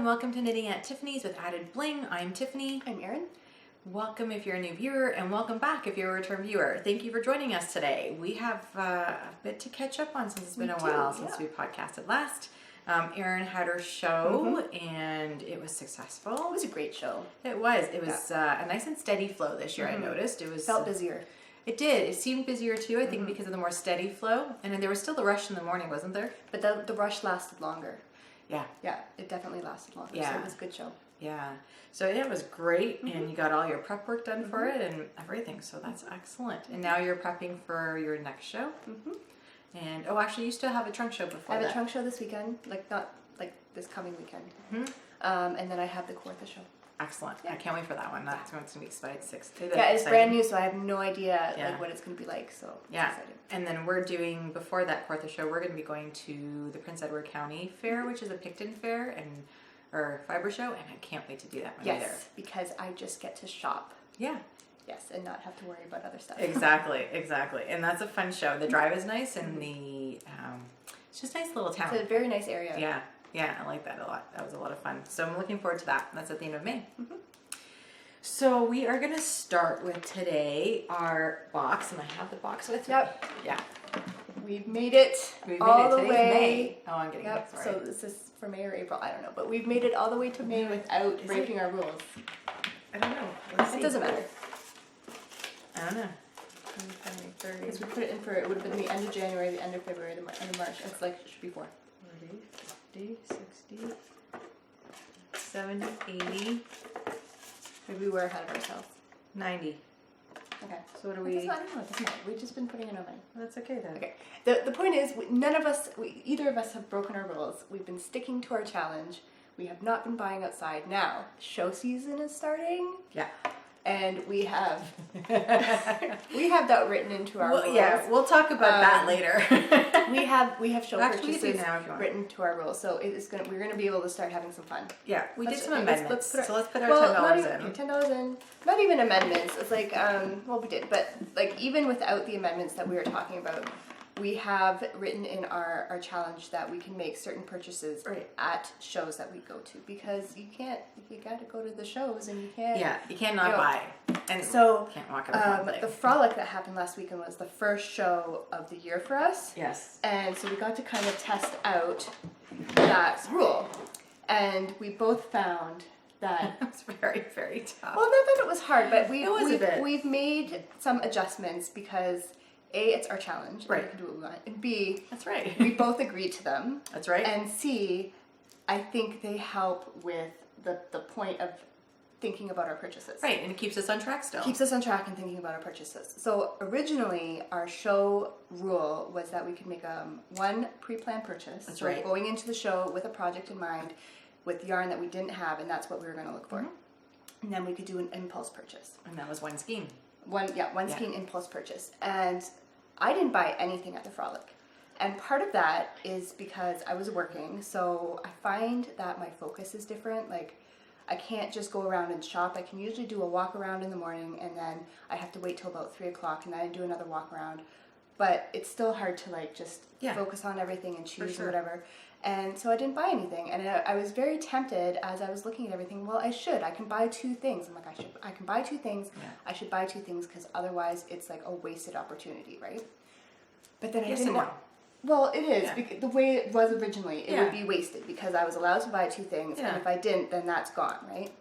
and welcome to Knitting at Tiffany's with Added Bling. I'm Tiffany. I'm Aryn. Welcome if you're a new viewer, and welcome back if you're a return viewer. Thank you for joining us today. We have a bit to catch up on since it's been a while since we podcasted last. Aryn had her show and it was successful. It was a great show. It was. It was a nice and steady flow this year, I noticed. It was felt busier. It did. It seemed busier too, I think, because of the more steady flow. And then there was still the rush in the morning, wasn't there? But the rush lasted longer. Yeah. Yeah, it definitely lasted longer. Yeah. So it was a good show. Yeah. So it was great, and you got all your prep work done for it and everything. So that's excellent. And now you're prepping for your next show. And actually, you still have a trunk show before I have a trunk show this weekend, not like this coming weekend. And then I have the Kawartha show. Excellent. Yeah. I can't wait for that one. That's going to be exciting. Yeah, it's brand new, so I have no idea like what it's going to be like. So yeah. And then we're doing, before that Kawartha show, we're going to be going to the Prince Edward County Fair, which is a Picton fair or fiber show, and I can't wait to do that one either. Because I just get to shop. Yeah. Yes, and not have to worry about other stuff. Exactly. And that's a fun show. The drive is nice, and it's just a nice little town. It's a very nice area. Yeah, I like that a lot. That was a lot of fun. So I'm looking forward to that. That's at the end of May. So we are going to start with today our box, and I have the box with me. Yep. Yeah. We've made it all the way. May. Oh, I'm getting it. Sorry. So this is for May or April, I don't know. But we've made it all the way to May without breaking our rules. I don't know. Let's see. It doesn't matter. I don't know. Because we put it in for, it would have been the end of January, the end of February, the end of March. It's like, it should be 4. 40, 50, 60, 70, 80. Maybe we were ahead of ourselves. 90. Okay. So what do we... I don't know. It doesn't matter. We've just been putting in our money. That's okay then. Okay. The point is, either of us have broken our rules. We've been sticking to our challenge. We have not been buying outside. Now, show season is starting. Yeah. And we have that written into our rules. Yeah, we'll talk about that later. we have show purchases now written to our rules, so we're gonna be able to start having some fun. Yeah, we did some amendments. Let's put our $10 in. $10 in. Not even amendments. It's like we did, but like even without the amendments that we were talking about, we have written in our challenge that we can make certain purchases at shows that we go to, because you got to go to the shows and you can't. Yeah, you cannot buy. And so can't walk out the frolic that happened last weekend was the first show of the year for us. Yes. And so we got to kind of test out that rule, and we both found that it was very, very tough. Well, not that it was hard, but we've made some adjustments because A, it's our challenge, and we can do what we want, and B, that's right, we both agreed to them. That's right. And C, I think they help with the point of thinking about our purchases. Right, and it keeps us on track still. Keeps us on track and thinking about our purchases. So originally, our show rule was that we could make one pre-planned purchase. That's right. Going into the show with a project in mind, with yarn that we didn't have, and that's what we were going to look for. And then we could do an impulse purchase. And that was one skein. One skein impulse purchase. And I didn't buy anything at the Frolic. And part of that is because I was working, so I find that my focus is different. Like, I can't just go around and shop. I can usually do a walk around in the morning, and then I have to wait till about 3 o'clock, and then I do another walk around. But it's still hard to like just focus on everything and choose or whatever. And so I didn't buy anything, and I was very tempted as I was looking at everything. Well, I can buy 2 things. I'm like, I can buy 2 things. Yeah. I should buy 2 things, because otherwise it's like a wasted opportunity, right? But then I didn't want. Well, it is because the way it was originally. It would be wasted because I was allowed to buy 2 things, and if I didn't, then that's gone, right?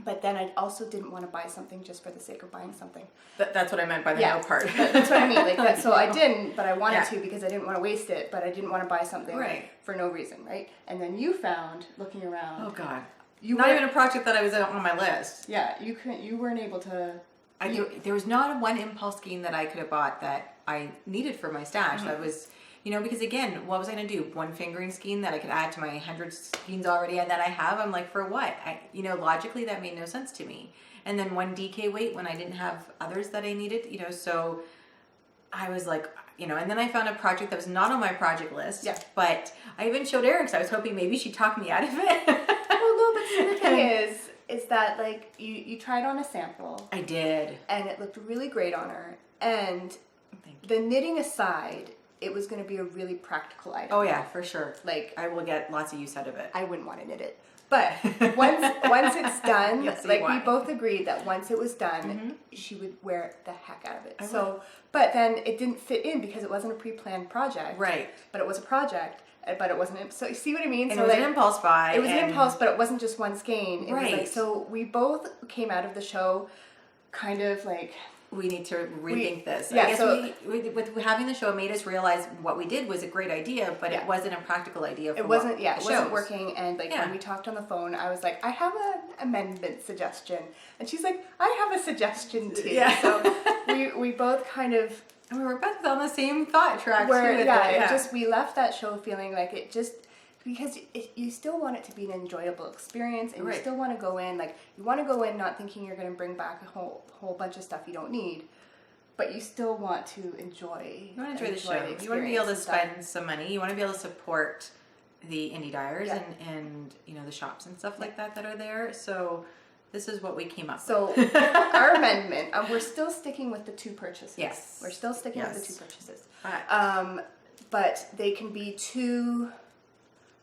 But then I also didn't want to buy something just for the sake of buying something. That's what I meant by the no part. That's what I mean. Like that. So I didn't, but I wanted to because I didn't want to waste it. But I didn't want to buy something for no reason, right? And then you found, looking around. Oh God! Not even a project that I was on my list. Yeah, you weren't able to. There was not one impulse skein that I could have bought that I needed for my stash. That was. Because again, what was I going to do? One fingering skein that I could add to my 100 skeins already that I have? I'm like, for what? Logically that made no sense to me. And then one DK weight when I didn't have others that I needed, so I was like, and then I found a project that was not on my project list. Yeah. But I even showed Aryn because I was hoping maybe she'd talk me out of it. Well, no, but the thing is that like you tried on a sample. I did. And it looked really great on her. And the knitting aside, it was going to be a really practical item. Oh yeah, for sure. Like, I will get lots of use out of it. I wouldn't want to knit it. But once it's done, You'll see like why. we both agreed that once it was done, Mm-hmm. she would wear the heck out of it. I So, but then it didn't fit in because it wasn't a pre-planned project. Right. But it was a project, but it wasn't. So you see what I mean? And so it was like, an impulse buy. It was an and- impulse, but it wasn't just one skein. It was Right. like, so we both came out of the show kind of like, we need to rethink this. yeah, I guess so- we with having the show, it made us realize what we did was a great idea, but Yeah. it wasn't a practical idea. For it wasn't, what yeah, the it wasn't shows. working. And like Yeah. when we talked on the phone, I was like, I have an amendment suggestion. And she's like, I have a suggestion too. Yeah. So we both kind of, And we were both on the same thought track where, too. with yeah, it, it just, we left that show feeling like it just, because you still want it to be an enjoyable experience, and Right. you still want to go in, like, you want to go in not thinking you're going to bring back a whole bunch of stuff you don't need, but you still want to enjoy. You want to enjoy the show. experience You want to be able to and stuff. spend some money. You want to be able to support the indie dyers Yeah. and you know the shops and stuff like that are there. So this is what we came up So with. our amendment, we're still sticking with the 2 purchases. Yes. We're still sticking with Yes. the 2 purchases. But- But they can be 2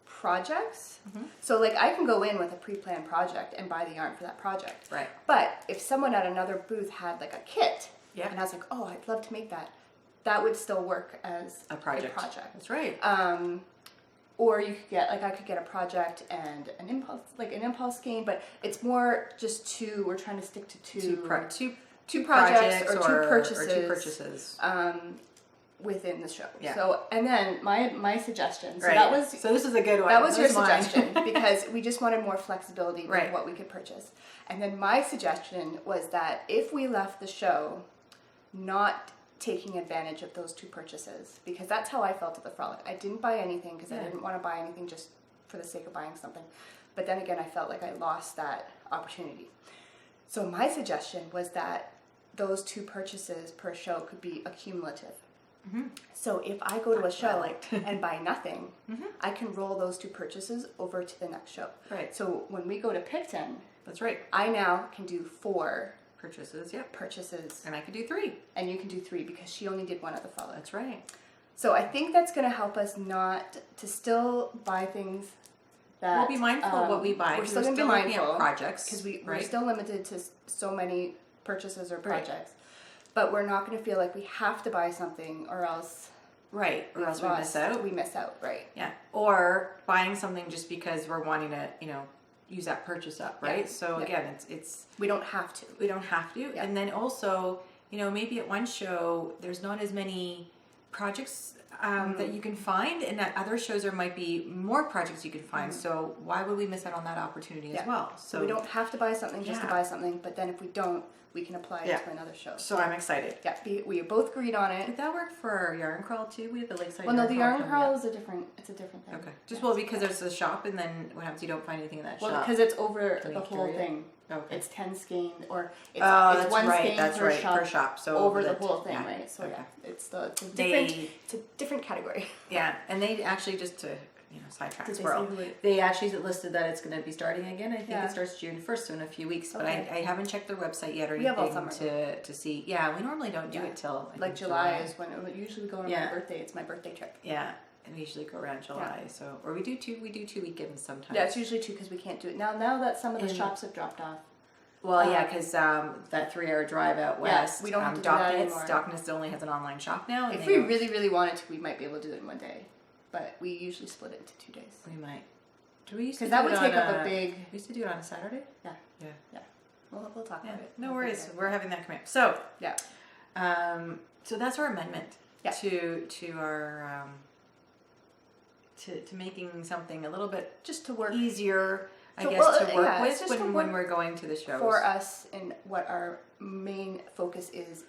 projects. Mm-hmm. So like I can go in with a pre-planned project and buy the yarn for that project. Right. But if someone at another booth had like a kit, Yeah. and I was like, oh, I'd love to make that, that would still work as A project. That's right. Or you could get, like, I could get a project and an impulse skein, but it's more just 2. We're trying to stick to 2. Two projects or 2 Or 2 purchases. purchases. Within the show. Yeah. So, and then my suggestion. So right. that was So this is a good one. that was your This is mine. suggestion because we just wanted more flexibility with Right. what we could purchase. And then my suggestion was that if we left the show not taking advantage of those 2 purchases, because that's how I felt at the Frolic. I didn't buy anything because I Yeah. didn't want to buy anything just for the sake of buying something. But then again, I felt like I lost that opportunity. So my suggestion was that those 2 purchases per show could be accumulative. Mm-hmm. So if I go to a That's what I show liked. and buy nothing, Mhm. I can roll those 2 purchases over to the next show. Right. So when we go to Picton, That's right. I now can do 4 Purchases. Yep. purchases, And I could do 3. and you can do 3 because she only did 1 at the Frolic. That's right. So I think that's going to help us not to still buy things that We'll be mindful of what we buy. We're 'cause still going to be looking at mindful projects because we're right? still limited to so many purchases or Right. projects. But we're not going to feel like we have to buy something or else right, or else we miss out. We miss out, right? Yeah, or buying something just because we're wanting to, use that purchase up, right? Yeah. So Yeah. again, it's We don't have to. we don't have to, Yeah. and then also, maybe at one show there's not as many projects that you can find, and at other shows there might be more projects you can find. So why would we miss out on that opportunity as Yeah. well? So we don't have to buy something just to Yeah. buy something, but then if we don't, we can apply it Yeah. to another show. So I'm excited. Yeah, we both agreed on it. Did that work for our yarn crawl too? We have the Lakeside. Well, no, the yarn coming crawl up. is a different thing. Okay. Just Yeah, well it's because there's a shop, and then what happens? You don't find anything in that Well, shop. because it's over Can the we whole carry it? thing. Okay. It's 10 skein or it's, Oh, it's that's one right. skein That's per right. shop Per shop. So over the that- whole thing, yeah. right? So Okay. yeah, it's a They- different it's a different category. Yeah, and they actually just to sidetrack Did they squirrel. say who it- They actually listed that it's going to be starting again. I think Yeah. it starts June 1st, so in a few weeks. But Okay. I haven't checked their website yet or We have all anything summer. to see. Yeah, we normally don't do Yeah. it till I Like think July is when it usually go on Yeah. my birthday. It's my birthday trip. Yeah, and we usually go around July. So or we do 2 weekends sometimes. Yeah, it's usually 2 because we can't do it now. Now that some of the And- shops have dropped off. Well, yeah, because that 3-hour drive out west. we don't have to do that anymore. Dockness only has an online shop now. And If they we don't- really, really wanted to, we might be able to do it in one day. But we usually split it into 2 days. we might. Do we used to Because that do would it take on up a big... We used to do it on a Saturday. Yeah. Yeah. We'll talk Yeah. about it. No We'll worries. figure it We're having that come up. So. Yeah. So that's our amendment Yeah. to our to making something a little bit out. Just to work easier, I So, guess, well, to work yeah, it's with just to when work we're going to the shows. for us and what our main focus is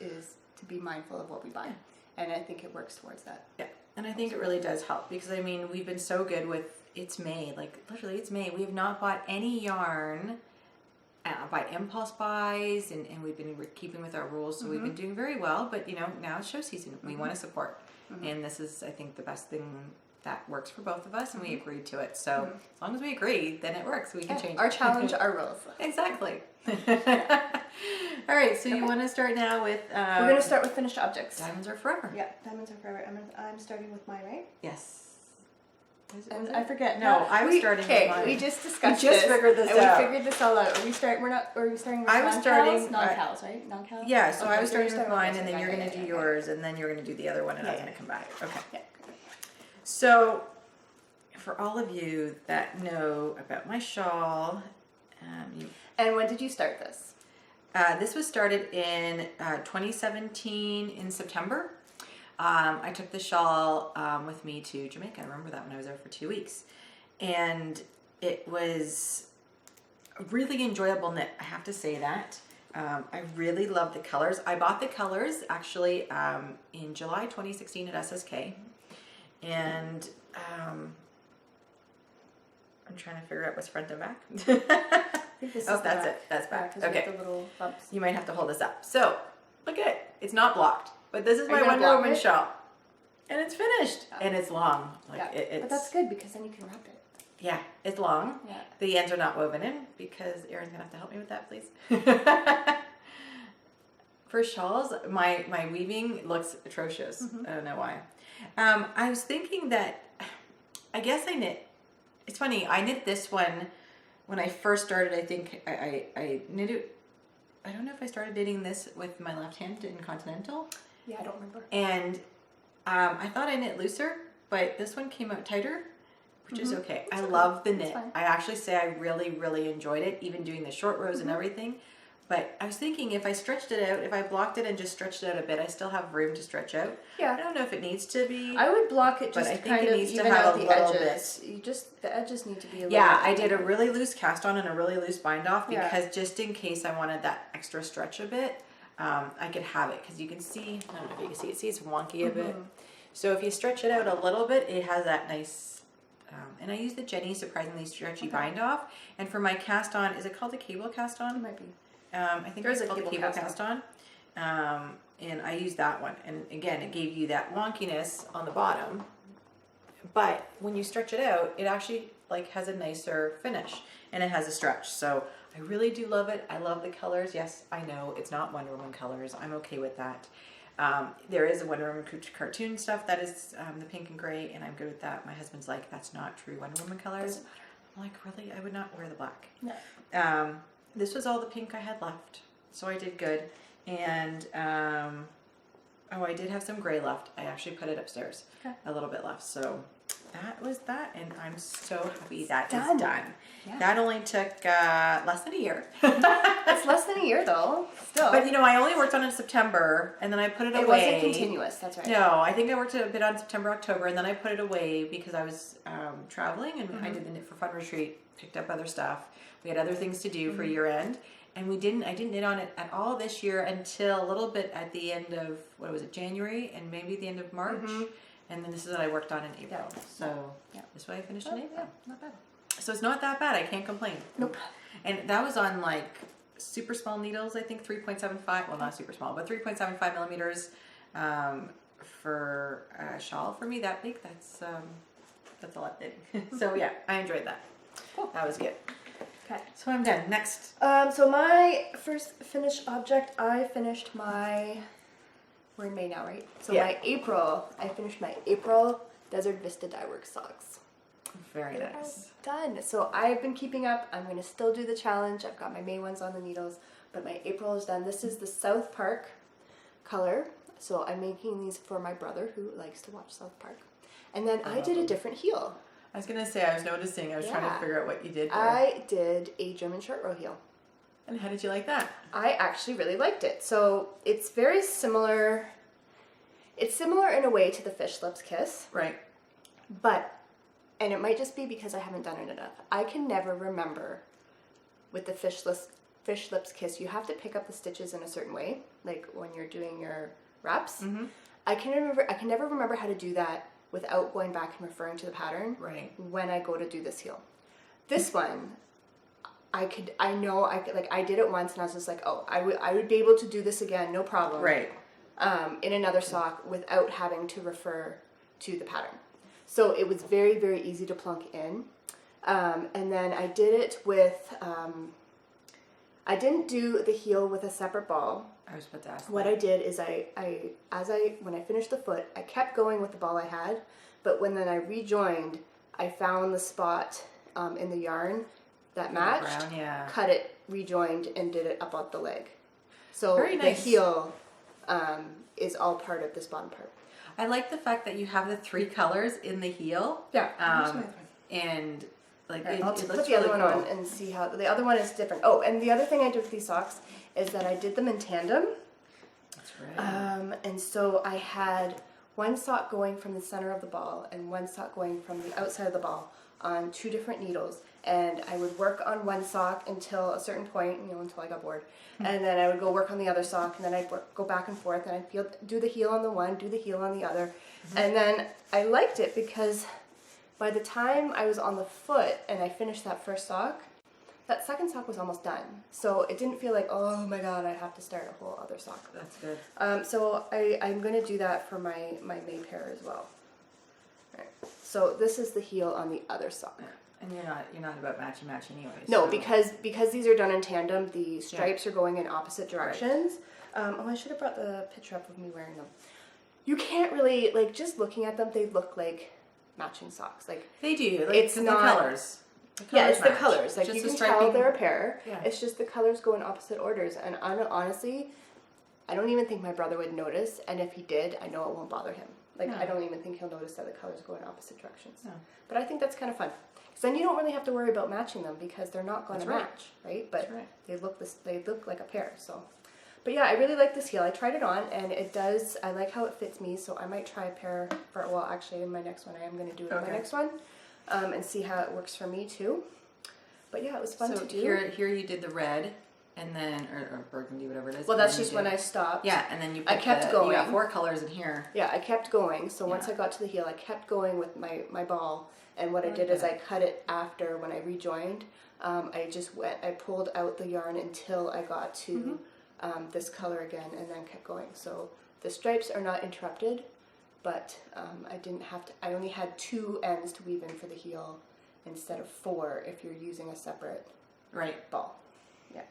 to be mindful of what we buy. And I think it works towards that. Yeah, and I think it really does help because I mean we've been so good with it's May, like literally it's May. We have not bought any yarn by impulse buys, and we've been keeping with our rules, so we've been doing very well. But now it's show season. We want to support, and this is I think the best thing that works for both of us, and we agreed to it. So as long as we agree, then it works. We can change Our it. challenge, our rules. Exactly. All right, so you want to start now with We're going to start with finished objects. Diamonds Are Forever. Yeah, diamonds are forever. I'm starting with mine, right? Yes. And I forget. No, I was starting with mine. We just discussed We just this. figured this and out. We figured this all out. Are we starting with I was starting non-cows, right? Non-cows? Yeah, so I was you're starting with mine, and then you're going to do yours, and then you're going to do the other one, and I'm going to come back. Okay. Yeah. So, for all of you that know about my shawl, and when did you start this? This was started in 2017 in September. I took the shawl with me to Jamaica. I remember that when I was there for 2 weeks. And it was a really enjoyable knit, I have to say that. I really love the colors. I bought the colors actually in July 2016 at SSK. And I'm trying to figure out what's front and back. I think this is that's back. it. That's back. Yeah, Okay. the little bumps. You might have to hold this up. So, look at it. It's not blocked. But this is my you gonna Wonder block Woman it? shawl. And it's finished. Oh. And it's long. Like Yeah. it's, But that's good because then you can wrap it. Yeah, it's long. Yeah. The ends are not woven in because Aryn's gonna have to help me with that, please. For shawls, my weaving looks atrocious. I don't know why. I was thinking that, I guess I knit, it's funny, I knit this one when I first started. I think I knit it, I don't know if I started knitting this with my left hand in Continental. Yeah, I don't remember. And I thought I knit looser, but this one came out tighter, which is okay. I love the knit. fine. I actually say I really, really enjoyed it, even doing the short rows and everything. But I was thinking if I stretched it out, if I blocked it and just stretched it out a bit, I still have room to stretch out. Yeah. I don't know if it needs to be. I would block it But just I think kind it of needs to even have out a the little edges. The edges need to be a little Yeah, bit. I did a really loose cast on and a really loose bind off Yeah. because just in case I wanted that extra stretch a bit, I could have it. Because you can see, I don't know if you can see it. See, it's wonky a bit. So if you stretch it out a little bit, it has that nice, and I use the Jenny surprisingly stretchy bind off. And for my cast on, is it called a cable cast on? It might be. I think There's it's a called cable cast on. And I use that one. And again, it gave you that wonkiness on the bottom. But when you stretch it out, it actually like has a nicer finish and it has a stretch. So I really do love it. I love the colors. Yes, I know it's not Wonder Woman colors. I'm okay with that. There is a Wonder Woman cartoon stuff that is the pink and gray, and I'm good with that. My husband's like, that's not true Wonder Woman colors. I'm like, really? I would not wear the black. No. This was all the pink I had left, so I did good. And oh, I did have some gray left. I actually put it upstairs, a little bit left. So that was that, and I'm so happy that is done. Yeah. That only took less than a year. It's less than a year though. Still. But you know, I only worked on it in September, and then I put it away. It wasn't continuous. That's right. No, I think I worked a bit on September, October, and then I put it away because I was traveling, and I did the Knit for Fun retreat, picked up other stuff. We had other things to do for year end, and I didn't knit on it at all this year until a little bit at the end of January, and maybe the end of March. And then this is what I worked on in April. Yeah. So this is what I finished in April. Yeah, not bad. So it's not that bad. I can't complain. Nope. And that was on like super small needles, I think 3.75. Well, not super small, but 3.75 millimeters for a shawl for me that big. That's a lot knitting. So yeah, I enjoyed that. Cool. That was good. Okay. So I'm done. Next. So my first finished object, I finished my. We're in May now, right? So I finished my April Desert Vista Dyeworks socks. Very nice. Done. So I've been keeping up. I'm going to still do the challenge. I've got my May ones on the needles, but my April is done. This is the South Park color. So I'm making these for my brother who likes to watch South Park. And then I did a different heel. I was going to say, I was noticing, I was trying to figure out what you did there. I did a German short row heel. And how did you like that? I actually really liked it. So it's very similar. It's similar in a way to the Fish Lips Kiss. Right. But, and it might just be because I haven't done it enough, I can never remember with the Fish Lips Kiss, you have to pick up the stitches in a certain way, like when you're doing your wraps. I can never remember how to do that without going back and referring to the pattern when I go to do this heel. This one, I did it once and I was just like, oh, I would be able to do this again, no problem. Right. In another sock without having to refer to the pattern. So it was very, very easy to plunk in. And then I did it with, I didn't do the heel with a separate ball. I was about to ask What I did is when I finished the foot, I kept going with the ball I had, but when then I rejoined, I found the spot in the yarn that matched, brown, yeah. cut it, rejoined, and did it up on the leg. So Very nice. the heel is all part of this bottom part. I like the fact that you have the 3 colors in the heel. Yeah. And like Right, it I'll looks put the really other one cool. on and see how the other one is different. Oh, and the other thing I did with these socks is that I did them in tandem. That's right. And so I had one sock going from the center of the ball and one sock going from the outside of the ball on 2 different needles. And I would work on one sock until a certain point, until I got bored. And then I would go work on the other sock, and then I'd go back and forth, and I'd do the heel on the one, do the heel on the other. And then I liked it because by the time I was on the foot and I finished that first sock, that second sock was almost done. So it didn't feel like, oh my god, I have to start a whole other sock. That's good. So I'm going to do that for my May pair as well. Right. So this is the heel on the other sock. And you're not about matchy anyways. No, so. because these are done in tandem, the stripes are going in opposite directions. Right. I should have brought the picture up of me wearing them. You can't really, like, just looking at them, they look like matching socks. Like they do. Like, it's not the colors. Yeah, it's match. the colors. Like, just you can striping. tell they're a pair. Yeah. It's just the colors go in opposite orders. And honestly, I don't even think my brother would notice. And if he did, I know it won't bother him. Like, I don't even think he'll notice that the colors go in opposite directions. No. But I think that's kind of fun. Because then you don't really have to worry about matching them because they're not going to match, right? But they look like a pair. So, but yeah, I really like this heel. I tried it on, and it does. I like how it fits me. So I might try a pair for. Well, actually, in my next one, I am going to do it in my next one, and see how it works for me too. But yeah, it was fun to do. Here you did the red, and then or burgundy, whatever it is. Well, that's just when I stopped. Yeah, and then I kept going. You got 4 colors in here. Yeah, I kept going. So once I got to the heel, I kept going with my ball. And what I did is I cut it after when I rejoined. I pulled out the yarn until I got to this color again, and then kept going. So the stripes are not interrupted, but I didn't have to. I only had 2 ends to weave in for the heel instead of 4 if you're using a separate ball. Yeah.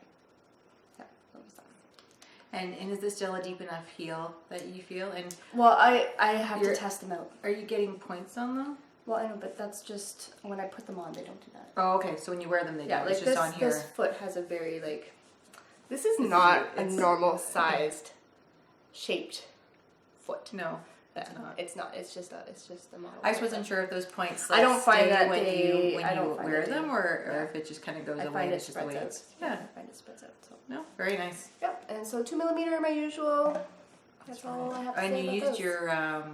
That was that. And is this still a deep enough heel that you feel? And well, I have to test them out. Are you getting points on them? Well, I know, but that's just when I put them on. They don't do that. Oh, okay. So when you wear them, they do. Like it's just on here. This foot has a very This is not a normal sized, shaped foot. No, it's not. It's just a model. I just wasn't sure if those points. I don't find that when you find wear them, or if it just kind of goes away. It's just the way it's. Yeah, I find it spreads out. So. No, very nice. Yep. And so 2mm, my usual. That's all I have to say And you about used those. your.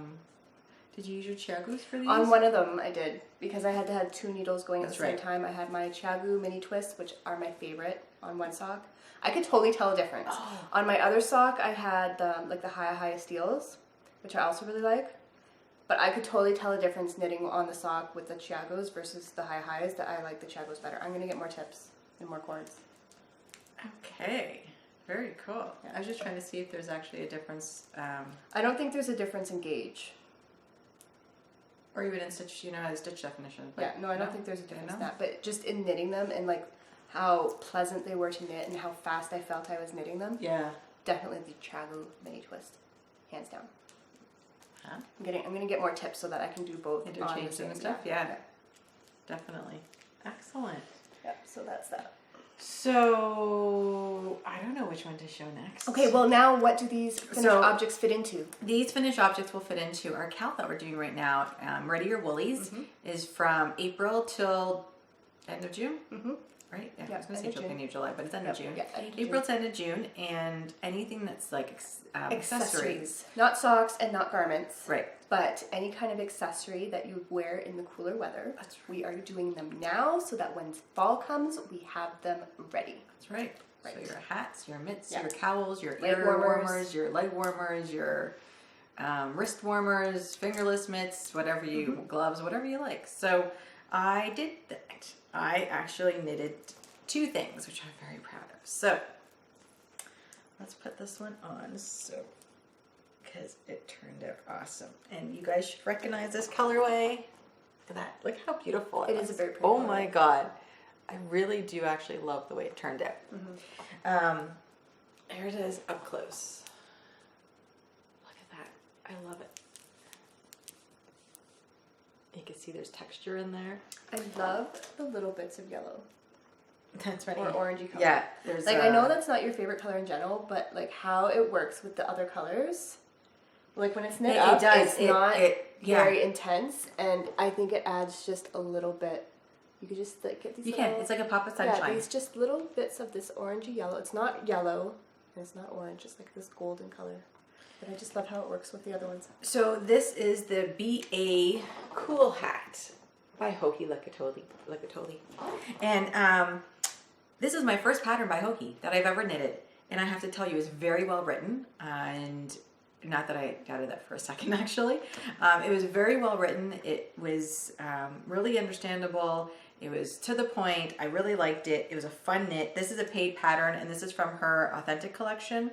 Did you use your Chiagus for these? On one of them, I did because I had to have 2 needles going at the same right. time. I had my Chiagu mini twists, which are my favorite, on one sock. I could totally tell a difference. Oh. On my other sock, I had the high steels, which I also really like. But I could totally tell a difference knitting on the sock with the Chiagos versus the high highs. That I like the Chiagos better. I'm gonna get more tips and more cords. Okay. Very cool. Yeah. I was just trying to see if there's actually a difference. I don't think there's a difference in gauge. Or even in stitch, stitch definition. Yeah, no, I don't think there's a difference in that. But just in knitting them and how pleasant they were to knit and how fast I felt I was knitting them. Yeah. Definitely the Chiagu mini twist, hands down. Huh? I'm gonna get more tips so that I can do both. Interchange and stuff. Yeah. Definitely. Excellent. Yep. So that's that. So I don't know which one to show next. Okay, well now what do these finished objects fit into? These finished objects will fit into our count that we're doing right now. Ready Your Woolies is from April till end of June. Right? Yeah, I was going to say till beginning of July, but it's end of June. Yeah, April to end of June, and anything that's like accessories. Not socks and not garments. Right. But any kind of accessory that you wear in the cooler weather. We are doing them now so that when fall comes, we have them ready. That's right. So your hats, your mitts, your cowls, your ear warmers, your leg warmers, your wrist warmers, fingerless mitts, whatever you, gloves, whatever you like. So I did that. I actually knitted 2 things, which I'm very proud of. So let's put this one on, because it turned out awesome. And you guys should recognize this colorway. Look at that. Look how beautiful it is. It is a very pretty color. Oh my God. I really do actually love the way it turned out. Here it is up close. Look at that. I love it. You can see there's texture in there. I love the little bits of yellow. That's right. Or orangey color. Yeah, there's like I know that's not your favorite color in general, but like how it works with the other colors, like when it's knit up, it's not very intense, and I think it adds just a little bit. You could just like get these. You can. It's like a pop of sunshine. Yeah, these just little bits of this orangey yellow. It's not yellow, and it's not orange. It's like this golden color. But I just love how it works with the other ones. So this is the BA Cool Hat by Hoki Lakatoli. And this is my first pattern by Hoki that I've ever knitted. And I have to tell you, it's very well written. And not that I doubted that for a second, actually. It was very well written. It was really understandable. It was to the point. I really liked it. It was a fun knit. This is a paid pattern, and this is from her Authentic collection.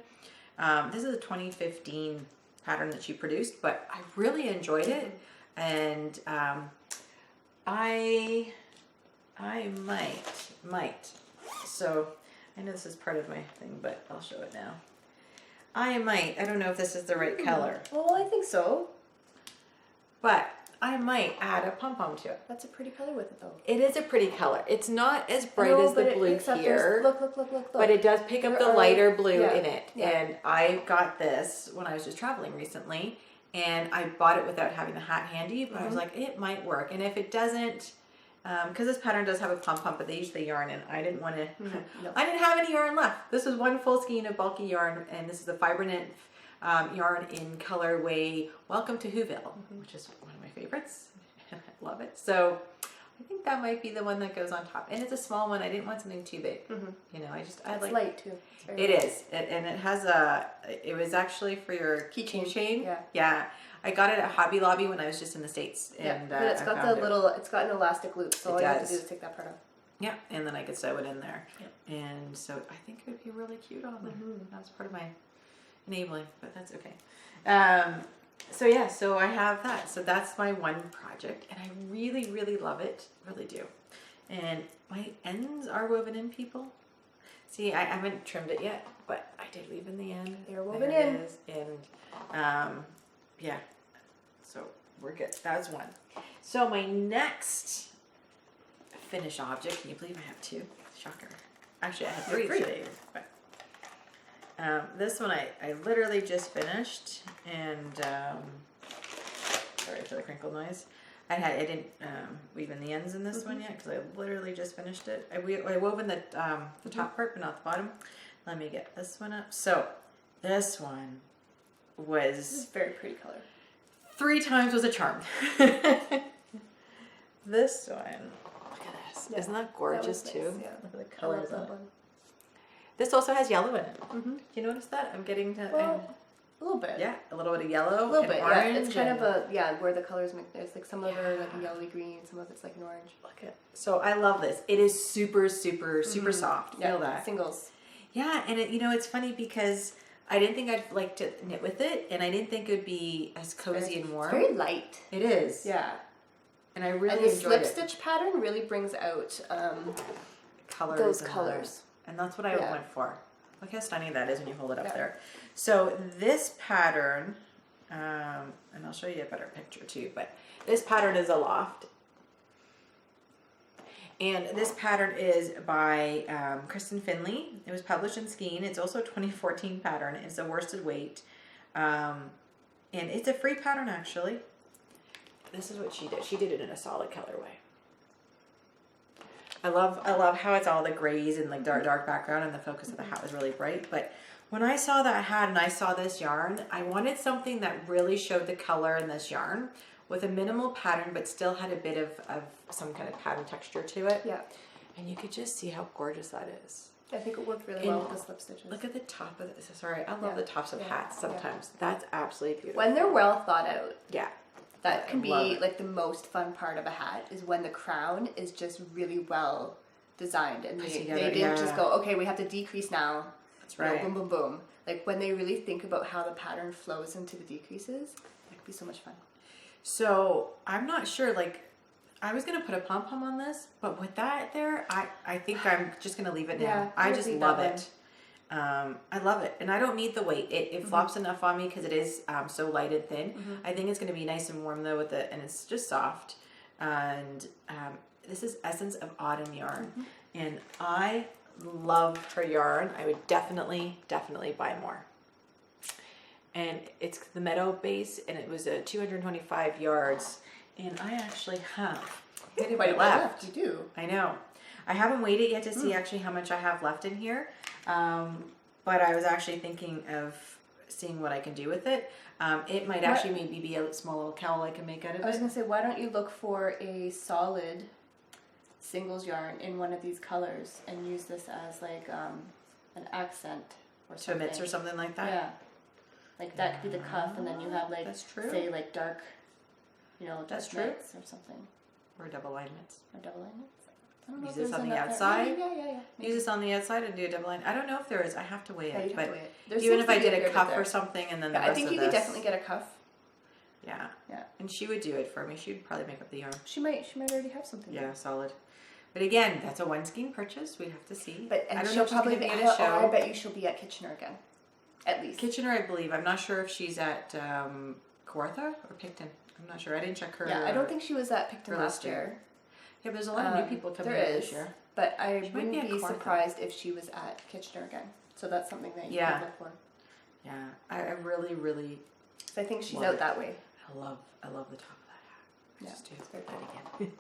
This is a 2015 pattern that she produced, but I really enjoyed it. And I might. So I know this is part of my thing, but I'll show it now. I don't know if this is the right color. Well, I think so. But I might add a pom-pom to it. That's a pretty color with it though. It is a pretty color. It's not as bright as the blue here. Look. But it does pick up the lighter blue in it. Yeah. And I got this when I was just traveling recently. And I bought it without having the hat handy. But I was like, it might work. And if it doesn't, because this pattern does have a pom-pom, but they use the yarn, and I didn't want to, I didn't have any yarn left. This was one full skein of bulky yarn, and this is the Fiberknit yarn in colorway Welcome to Whoville, which is one of my favorites. I love it. So I think that might be the one that goes on top. And it's a small one. I didn't want something too big. You know, I like light too. It is. And it has it was actually for your keychain. Yeah. I got it at Hobby Lobby when I was just in the States. And but it's got it's got an elastic loop, so all you have to do is take that part off. Yeah, and then I could sew it in there. And so I think it would be really cute on there. That's part of my enabling, but that's okay. So I have that. So that's my one project, and I really, really love it. Really do. And my ends are woven in, people. See, I haven't trimmed it yet, but I did leave in the end. They're woven in. It is. And yeah, so we're good. That's one. So my next finished object, can you believe I have two? Shocker. Actually, I have three today. But this one I literally just finished, and sorry for the crinkle noise. I didn't weave in the ends in this one yet because I literally just finished it. I wove in the top part, but not the bottom. Let me get this one up. So this one was this is a very pretty color. 3 times was a charm. This one, look at this. Isn't that gorgeous too? Nice, yeah. Look at the colors on it. This also has yellow in it. You notice that? I'm getting to a little bit. Yeah, a little bit of yellow. A little bit. Orange. Yeah, it's kind of where the colors make. There's like some of it are like a yellowy green, some of it's like an orange. Look at. So I love this. It is super soft. Feel that? Singles. Yeah, and it's funny because I didn't think I'd like to knit with it, and I didn't think it would be as cozy and warm. It's very light. It is. Yeah. And I really enjoyed it. And the slip stitch pattern really brings out those colors. And that's what I went for. Look how stunning that is when you hold it up there. So this pattern, and I'll show you a better picture too, but this pattern is a loft. And this pattern is by Kristen Finley. It was published in Skein. It's also a 2014 pattern. It's a worsted weight. And it's a free pattern, actually. This is what she did. She did it in a solid colorway. I love how it's all the grays and like dark background, and the focus of the hat was really bright. But when I saw that hat and I saw this yarn, I wanted something that really showed the color in this yarn with a minimal pattern, but still had a bit of some kind of pattern texture to it. Yeah. And you could just see how gorgeous that is. I think it worked really well with the slip stitches. Look at the top of this. Sorry, I love the tops of hats sometimes. That's absolutely beautiful. When they're well thought out. Yeah. That can be like the most fun part of a hat is when the crown is just really well designed and they didn't just go, okay, we have to decrease now. That's right. Boom, boom, boom. Like when they really think about how the pattern flows into the decreases, it could be so much fun. So I'm not sure, like I was gonna put a pom-pom on this, but with that there, I think I'm just gonna leave it now. Yeah, I just love it. I love it, and I don't need the weight. It flops enough on me because it is so light and thin. I think it's going to be nice and warm though with it, and it's just soft. and this is Essence of Autumn yarn, and I love her yarn. I would definitely buy more. And it's the meadow base, and it was a 225 yards, and I actually have quite a bit left. You do. I know. I haven't weighed it yet to see actually how much I have left in here, but I was actually thinking of seeing what I can do with it. It might actually maybe be a small little cowl I can make out of it. I was gonna say, why don't you look for a solid singles yarn in one of these colors and use this as like an accent or to something. mitts or something like that? Yeah. Like that could be the cuff, and then you have like, that's true. say like dark, you know, that's dark true. mitts or something. Or double line mitts. Or double line mitts. I don't know Use if this there's on the enough outside. there. Yeah. Use this on the outside and do a double line. I don't know if there is. I have to weigh Yeah, it. you'd have But to weigh it. There even seems if to I be did a a fair cuff bit or there. something, and then Yeah, the I rest think of you this. could definitely get a cuff. Yeah. Yeah. And she would do it for me. She'd probably make up the yarn. She might already have something. Yeah, there. solid. But again, that's a one skein purchase. We have to see. But I don't know she'll if she's probably going to be be at a I show. bet you she'll be at Kitchener again, at least. Kitchener, I believe. I'm not sure if she's at Kawartha or Picton. I'm not sure. I didn't check her. Yeah, I don't think she was at Picton her last listing. year. Yeah, but there's a lot of new people coming there in is, this year. But I She might wouldn't be at be Kawartha. surprised if she was at Kitchener again. So that's something that you Yeah. could look for. Yeah, I really. So I think she's Love out it. that way. I love the top of that hat. I Yeah, just do it's very that again.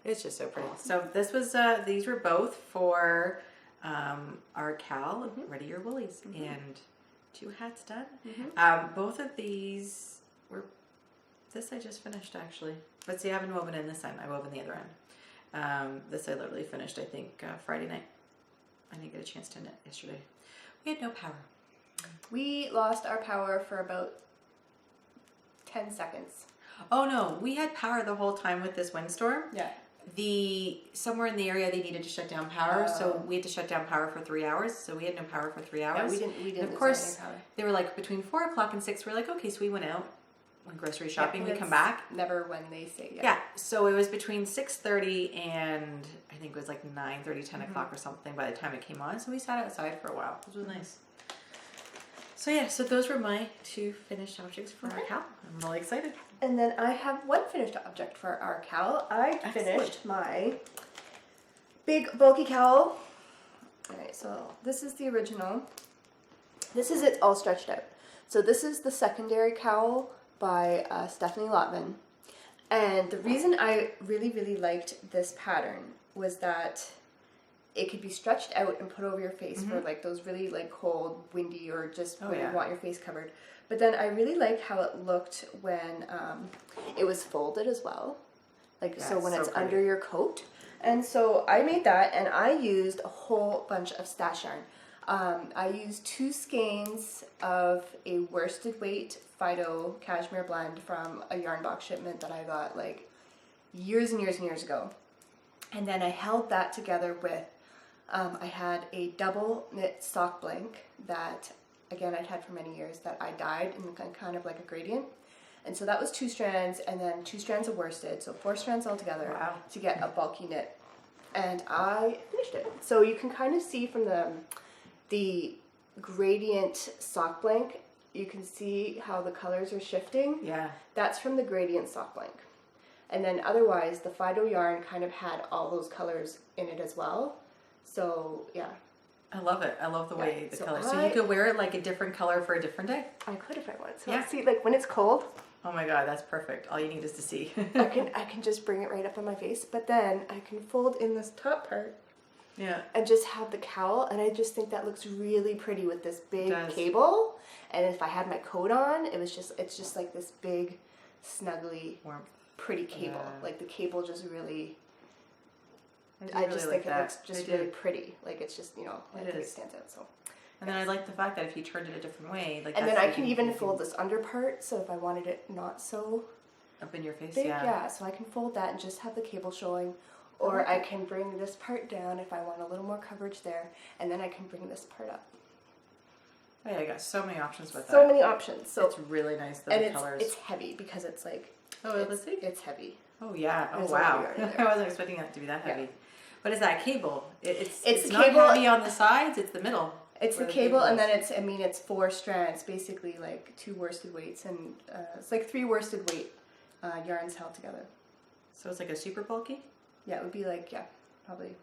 It's just so pretty. So this was these were both for our Cal Ready Your Woolies, and 2 hats done. Both of these were this I just finished actually, but see I haven't woven in this end. I wove in the other end. This I literally finished I think Friday night. I didn't get a chance to knit yesterday. We had no power. We lost our power for about 10 seconds. Oh no, we had power the whole time with this windstorm. Yeah. Somewhere in the area they needed to shut down power, so we had to shut down power for 3 hours. So we had no power for 3 hours. Yeah, we didn't. And of lose course, any power. they were like between 4 o'clock and 6. We're like, okay, so we went out, went grocery shopping. Yeah, we that's come back. Never when they say yeah. Yeah. So it was between 6:30 and I think it was like 9:30, 10 o'clock or something by the time it came on. So we sat outside for a while, which was nice. So yeah, so those were my 2 finished objects for our cow. I'm really excited. And then I have one finished object for our cowl. I finished my big bulky cowl. Alright, so this is the original. This is it all stretched out. So this is the secondary cowl by Stephanie Lotvin. And the reason I really liked this pattern was that it could be stretched out and put over your face for like those really like cold, windy, or just when you want your face covered. But then I really like how it looked when it was folded as well. Like so when it's under your coat. And so I made that, and I used a whole bunch of stash yarn. I used 2 skeins of a worsted weight Fido cashmere blend from a yarn box shipment that I got like years and years ago. And then I held that together with I had a double knit sock blank that, again, I'd had for many years that I dyed in kind of like a gradient. And so that was 2 strands, and then 2 strands of worsted, so 4 strands altogether to get a bulky knit. And I finished it. So you can kind of see from the gradient sock blank, you can see how the colors are shifting. Yeah. That's from the gradient sock blank. And then otherwise, the Fido yarn kind of had all those colors in it as well. So, yeah. I love it. I love the way the so color. So you could wear it like a different color for a different day? I could if I wanted. So see, like when it's cold. Oh my god, that's perfect. All you need is to see. I can just bring it right up on my face, but then I can fold in this top part. Yeah. And just have the cowl, and I just think that looks really pretty with this big cable. And if I had my coat on, it's just like this big, snuggly, pretty cable. Yeah. Like the cable just really. I just think it looks just really pretty. Like it's just, you know, I think it stands out. So. And then I like the fact that if you turned it a different way, like. And then I can even fold this under part, so if I wanted it not so up in your face, big, so I can fold that and just have the cable showing, or I can bring this part down if I want a little more coverage there, and then I can bring this part up. Oh yeah, I got so many options with that. So many options. So it's really nice. The colors. It's heavy because it's like. Oh, let's see. It's heavy. Oh yeah. Oh There's wow. I wasn't expecting that to be that heavy. Yeah. What is that cable? It's the not cable heavy on the sides. It's the middle. It's the cable, and then it's 4 strands, basically like 2 worsted weights, and it's like 3 worsted weight yarns held together. So it's like a super bulky? Yeah, it would be like, yeah, probably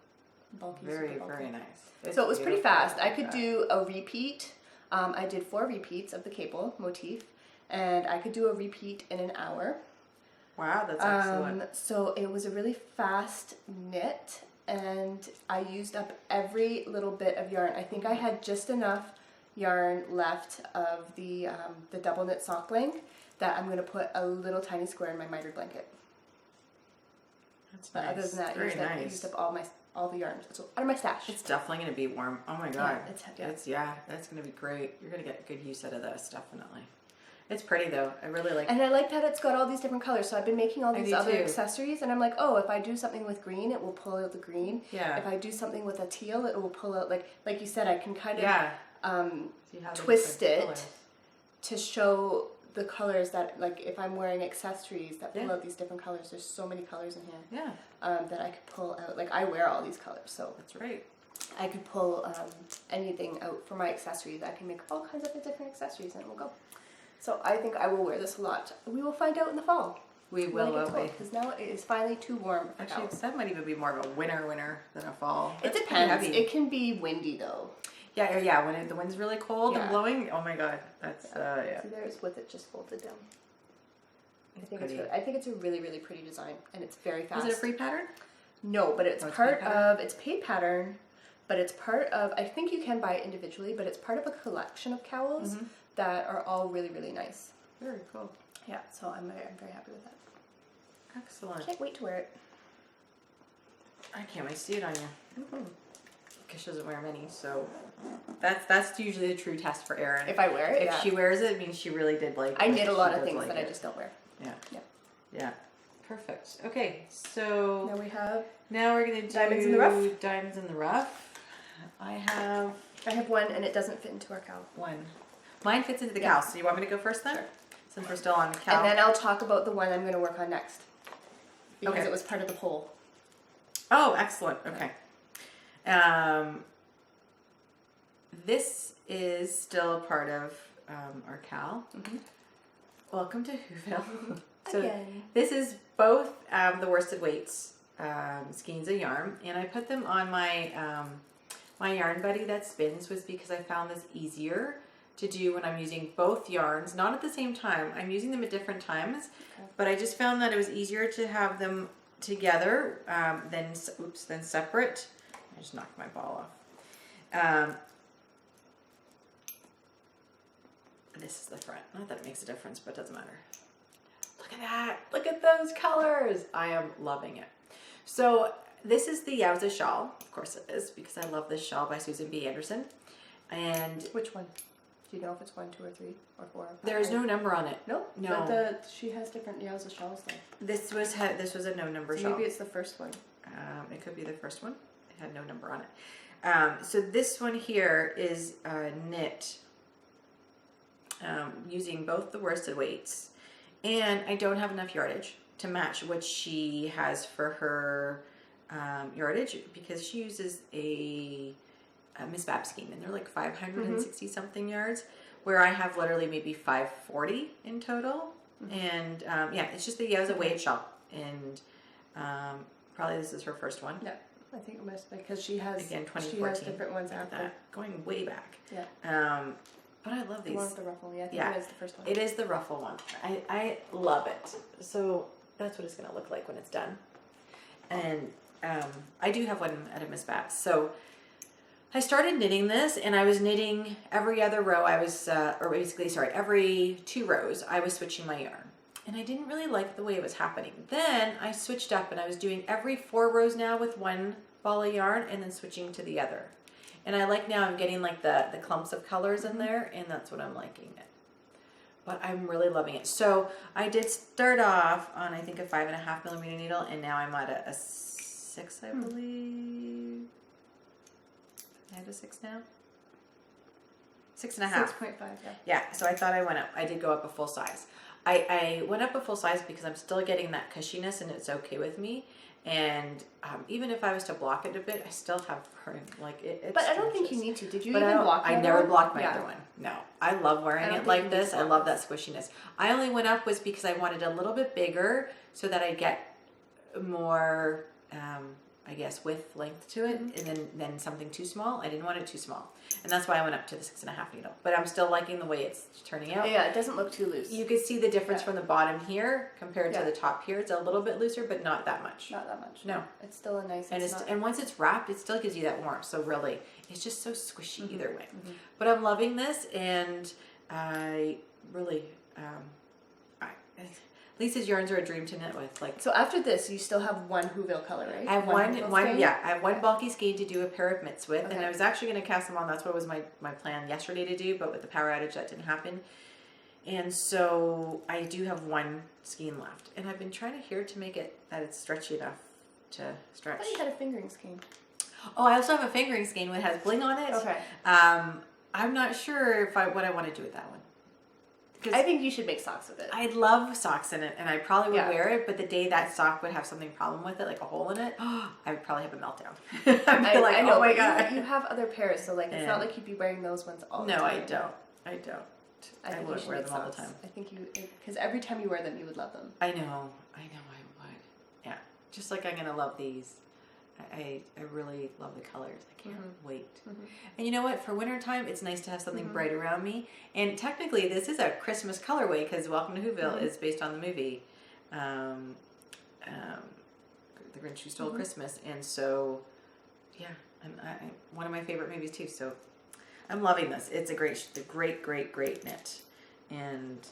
bulky. Very, super bulky. very nice. So it was pretty beautiful. fast. I could do a repeat. I did 4 repeats of the cable motif, and I could do a repeat in an hour. Wow, that's excellent. So it was a really fast knit, and I used up every little bit of yarn. I think I had just enough yarn left of the double knit sock length that I'm going to put a little tiny square in my mitered blanket. That's But nice. other than that, Very I used up all the yarn so out of my stash. It's definitely going to be warm. Oh my god. Yeah, That's going to be great. You're going to get good use out of this, definitely. It's pretty though. I really like it. And I like that it's got all these different colors. So I've been making all these other too. accessories, and I'm like, oh, if I do something with green, it will pull out the green. Yeah. If I do something with a teal, it will pull out, like you said, I can kind of See how the twist different it colors. to show the colors that, like, if I'm wearing accessories that pull Yeah. out these different colors. There's so many colors in here. Yeah, That I could pull out. Like, I wear all these colors, so that's right. I could pull anything out for my accessories. I can make all kinds of different accessories, and it will go. So I think I will wear this a lot. We will find out in the fall. We will, won't we? Because now it is finally too warm for Actually, cows. that might even be more of a winter than a fall. It That's pretty depends. heavy. It can be windy though. Yeah. When the wind's really cold and Yeah. blowing, oh my god, that's yeah. See, there's with it just folded down. It's I pretty. think it's a really, really pretty design, and it's very fast. Is it a free pattern? No, but it's Oh, it's part paid pattern? of, it's paid pattern, but it's part of, I think you can buy it individually, but it's part of a collection of cowls that are all really, really nice. Very cool. Yeah, so I'm very happy with that. Excellent. Can't wait to wear it. I can't wait to see it on you. Because she doesn't wear many, so that's usually the true test for Aryn. If I wear it, If she wears it, it means she really did like. I it. knit a She lot of does things like that I it. just don't wear. Yeah. Perfect. Okay, so Now we have, now we're gonna do Diamonds in the Rough. Diamonds in the rough. I have one, and it doesn't fit into our cowl. one. Mine fits into the Yeah. cowl. So you want me to go first then? Sure. Since we're still on the cowl. And then I'll talk about the one I'm going to work on next. Because Okay. it was part of the poll. Oh, excellent. Okay. This is still part of our cowl. Welcome to Whoville. So Again. this is both the worsted weights skeins of yarn, and I put them on my my yarn buddy that spins was because I found this easier to do when I'm using both yarns, not at the same time. I'm using them at different times, but I just found that it was easier to have them together than separate. I just knocked my ball off. This is the front. Not that it makes a difference, but it doesn't matter. Look at that. Look at those colors. I am loving it. So this is the Yowza shawl. Of course it is, because I love this shawl by Susan B. Anderson. And Which one? Do you know if it's 1, 2, or 3, or 4? Or 5? there's no number on it. No. No. But she has different Yowza shawls though. This was a no number So shawl. maybe it's the first one. It could be the first one. It had no number on it. So this one here is knit using both the worsted weights, and I don't have enough yardage to match what she has for her yardage, because she uses a Miss Bab skein, and they're like 560 something yards, where I have literally maybe 540 in total. And yeah, it's just the Yowza weight shawl, and probably this is her first one. Yeah, I think it must, because she has, Again, she 2014. has different ones Look at after. that, going way back. Yeah. But I love The one these. with the ruffle. Yeah, I think Yeah. it is the first one. It is the ruffle one. I love it. So that's what it's going to look like when it's done. And I do have one at a Miss Babs. So I started knitting this, and I was knitting every other row. I was, every 2 rows, I was switching my yarn. And I didn't really like the way it was happening. Then I switched up, and I was doing every 4 rows now with one ball of yarn, and then switching to the other. And I like now I'm getting like the clumps of colors in there, and that's what I'm liking it. But I'm really loving it. So I did start off on, I think, a 5.5 millimeter needle, and now I'm at a 6, I believe. I had a 6 now? 6.5. 6.5, yeah. Yeah, so I thought I went up. I did go up a full size. I went up a full size because I'm still getting that cushiness, and it's okay with me. And even if I was to block it a bit, I still have print. Like it But I don't think you stretches. need to. Did you But even block I the other never one? blocked my Yeah. other one. No, I love wearing I don't it think like you need this. to I block love that squishiness. I only went up was because I wanted a little bit bigger so that I get more, I guess, width length to it, and then something too small. I didn't want it too small, and that's why I went up to the 6.5 needle. But I'm still liking the way it's turning out. Yeah, it doesn't look too loose. You can see the difference from the bottom here compared to the top here. It's a little bit looser, but not that much. Not that much. No, it's still a nice. And once it's wrapped, it still gives you that warmth. So really, it's just so squishy either way. But I'm loving this, and I really. Lisa's yarns are a dream to knit with. Like, so after this, you still have one Whoville color, right? I have I have one bulky skein to do a pair of mitts with, and I was actually going to cast them on. That's what was my plan yesterday to do, but with the power outage, that didn't happen. And so I do have one skein left, and I've been trying to make it that it's stretchy enough to stretch. I thought you had a fingering skein. Oh, I also have a fingering skein that has bling on it. Okay. I'm not sure what I want to do with that one. I think you should make socks with it. I'd love socks in it, and I probably would wear it, but the day that sock would have something problem with it, like a hole in it, I would probably have a meltdown. I know, oh my God. You have other pairs, so like it's not like you'd be wearing those ones all the time. No, I don't. I wouldn't wear them all the time. I think because every time you wear them, you would love them. I know I would. Yeah, just like I'm going to love these. I really love the colors. I can't wait. And you know what? For wintertime, it's nice to have something bright around me. And technically, this is a Christmas colorway because Welcome to Whoville is based on the movie, The Grinch Who Stole Christmas. And so, yeah, one of my favorite movies too. So I'm loving this. It's a great knit. And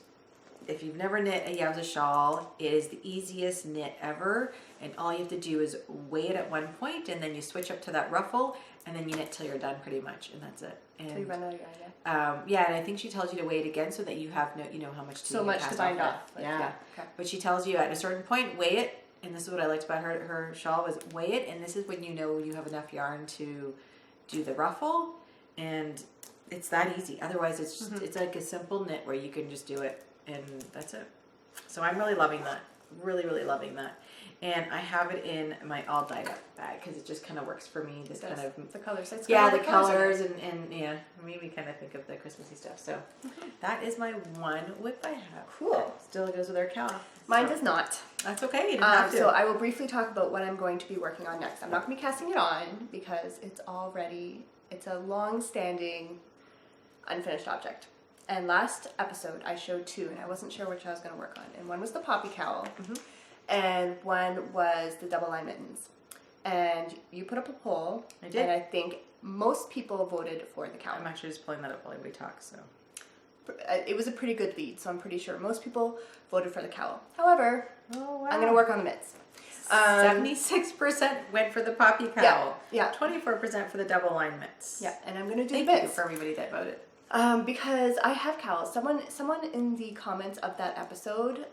if you've never knit a Yowza shawl, it is the easiest knit ever, and all you have to do is weigh it at one point, and then you switch up to that ruffle, and then you knit till you're done pretty much, and that's it. And till you run out of yarn, yeah, and I think she tells you to weigh it again so that you have how much to bind off. Yeah. Okay. But she tells you at a certain point, weigh it, and this is what I liked about her shawl was weigh it, and this is when you know you have enough yarn to do the ruffle, and it's that easy. Otherwise, it's just, it's like a simple knit where you can just do it. And that's it. So I'm really loving that. Really loving that. And I have it in my all dyed up bag because it just kind of works for me. This kind of the colors. The colors and yeah, maybe kind of think of the Christmassy stuff. So that is my one whip I have. Cool. Still goes with our cow. Mine does not. That's okay. You didn't have to. So I will briefly talk about what I'm going to be working on next. I'm not going to be casting it on because it's a long-standing unfinished object. And last episode, I showed two, and I wasn't sure which I was going to work on. And one was the poppy cowl, and one was the double line mittens. And you put up a poll. I did. And I think most people voted for the cowl. I'm actually just pulling that up while we talk, so. It was a pretty good lead, so I'm pretty sure most people voted for the cowl. However, I'm going to work on the mitts. 76% went for the poppy cowl. Yeah. 24% for the double line mitts. Yeah, and I'm going to do the Thank you mitts. for everybody that voted. Because I have cowls. Someone in the comments of that episode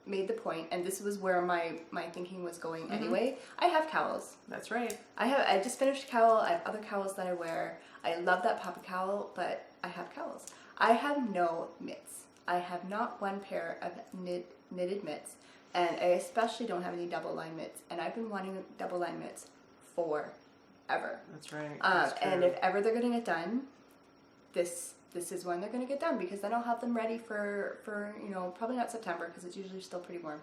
made the point, and this was where my thinking was going anyway. I have cowls. That's right. I just finished a cowl. I have other cowls that I wear. I love that poppy cowl, but I have cowls. I have no mitts. I have not one pair of knitted mitts, and I especially don't have any double line mitts. And I've been wanting double line mitts forever. That's right. And if ever they're going to get done, this is when they're going to get done, because then I'll have them ready for probably not September because it's usually still pretty warm,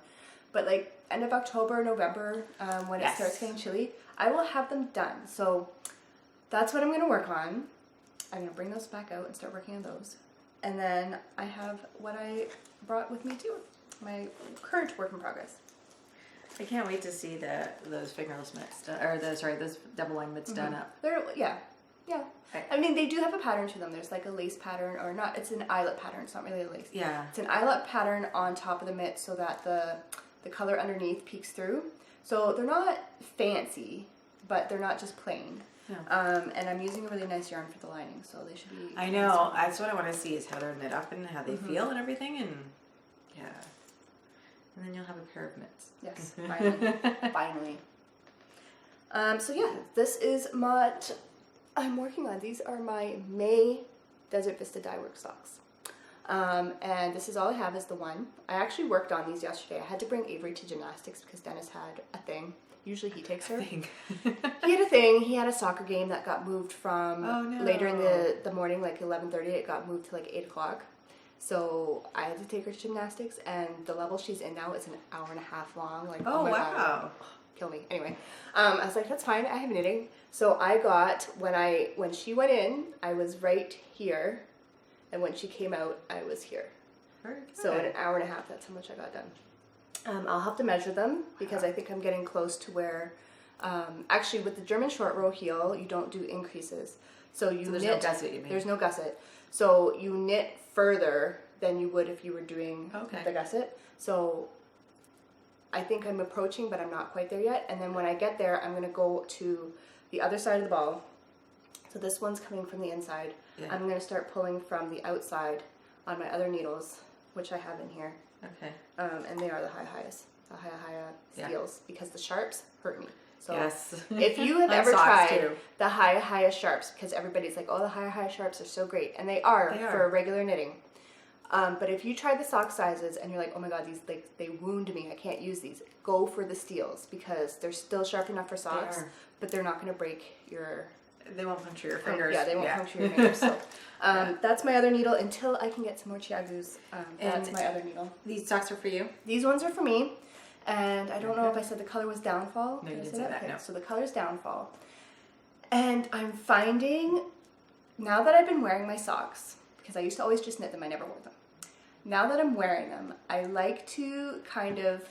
but like end of October, November, when it starts getting chilly, I will have them done. So that's what I'm going to work on. I'm going to bring those back out and start working on those. And then I have what I brought with me too, my current work in progress. I can't wait to see those fingerless mitts those double line mitts done up. Yeah. Okay. I mean, they do have a pattern to them. There's like a lace pattern, or not. It's an eyelet pattern. It's not really a lace. Yeah. It's an eyelet pattern on top of the mitt so that the color underneath peeks through. So they're not fancy, but they're not just plain. No. And I'm using a really nice yarn for the lining, so they should be. I know. That's what I want to see is how they're knit up and how they feel and everything, and yeah. And then you'll have a pair of mitts. Yes, finally. So yeah, this is what I'm working on. These are my May Desert Vista dye work socks. And this is all I have is the one. I actually worked on these yesterday. I had to bring Avery to gymnastics because Dennis had a thing. Usually he takes her. He had a thing. He had a soccer game that got moved from later in the morning, like 11:30. It got moved to like 8 o'clock. So I had to take her to gymnastics, and the level she's in now is an hour and a half long. Like, Oh, my wow. God, kill me. Anyway, I was like, that's fine. I have knitting. So I got, when she went in, I was right here. And when she came out, I was here. Very good. So in an hour and a half, that's how much I got done. I'll have to measure them because I think I'm getting close to where, actually with the German short row heel, you don't do increases. So there's knit, no gusset, you mean? There's no gusset. So you knit further than you would if you were doing the gusset. So I think I'm approaching, but I'm not quite there yet. And then when I get there, I'm going to go to the other side of the ball. So this one's coming from the inside. Yeah. I'm going to start pulling from the outside on my other needles, which I have in here. Okay. And they are the highest steels, because the sharps hurt me. So yes. If you have ever tried the high sharps, because everybody's like, oh, the high sharps are so great, and they are for regular knitting. But if you try the sock sizes and you're like, oh my God, these they wound me, I can't use these, go for the steels, because they're still sharp enough for socks, but they're not going to break your... They won't puncture your fingers. Yeah, they won't puncture your fingers. So that's my other needle until I can get some more chiagus. That's my other needle. These socks are for you? These ones are for me. And I don't know if I said the color was Downfall. No, you didn't say that. Okay, no. so the color's Downfall. And I'm finding, now that I've been wearing my socks, because I used to always just knit them, I never wore them. Now that I'm wearing them, I like to kind of,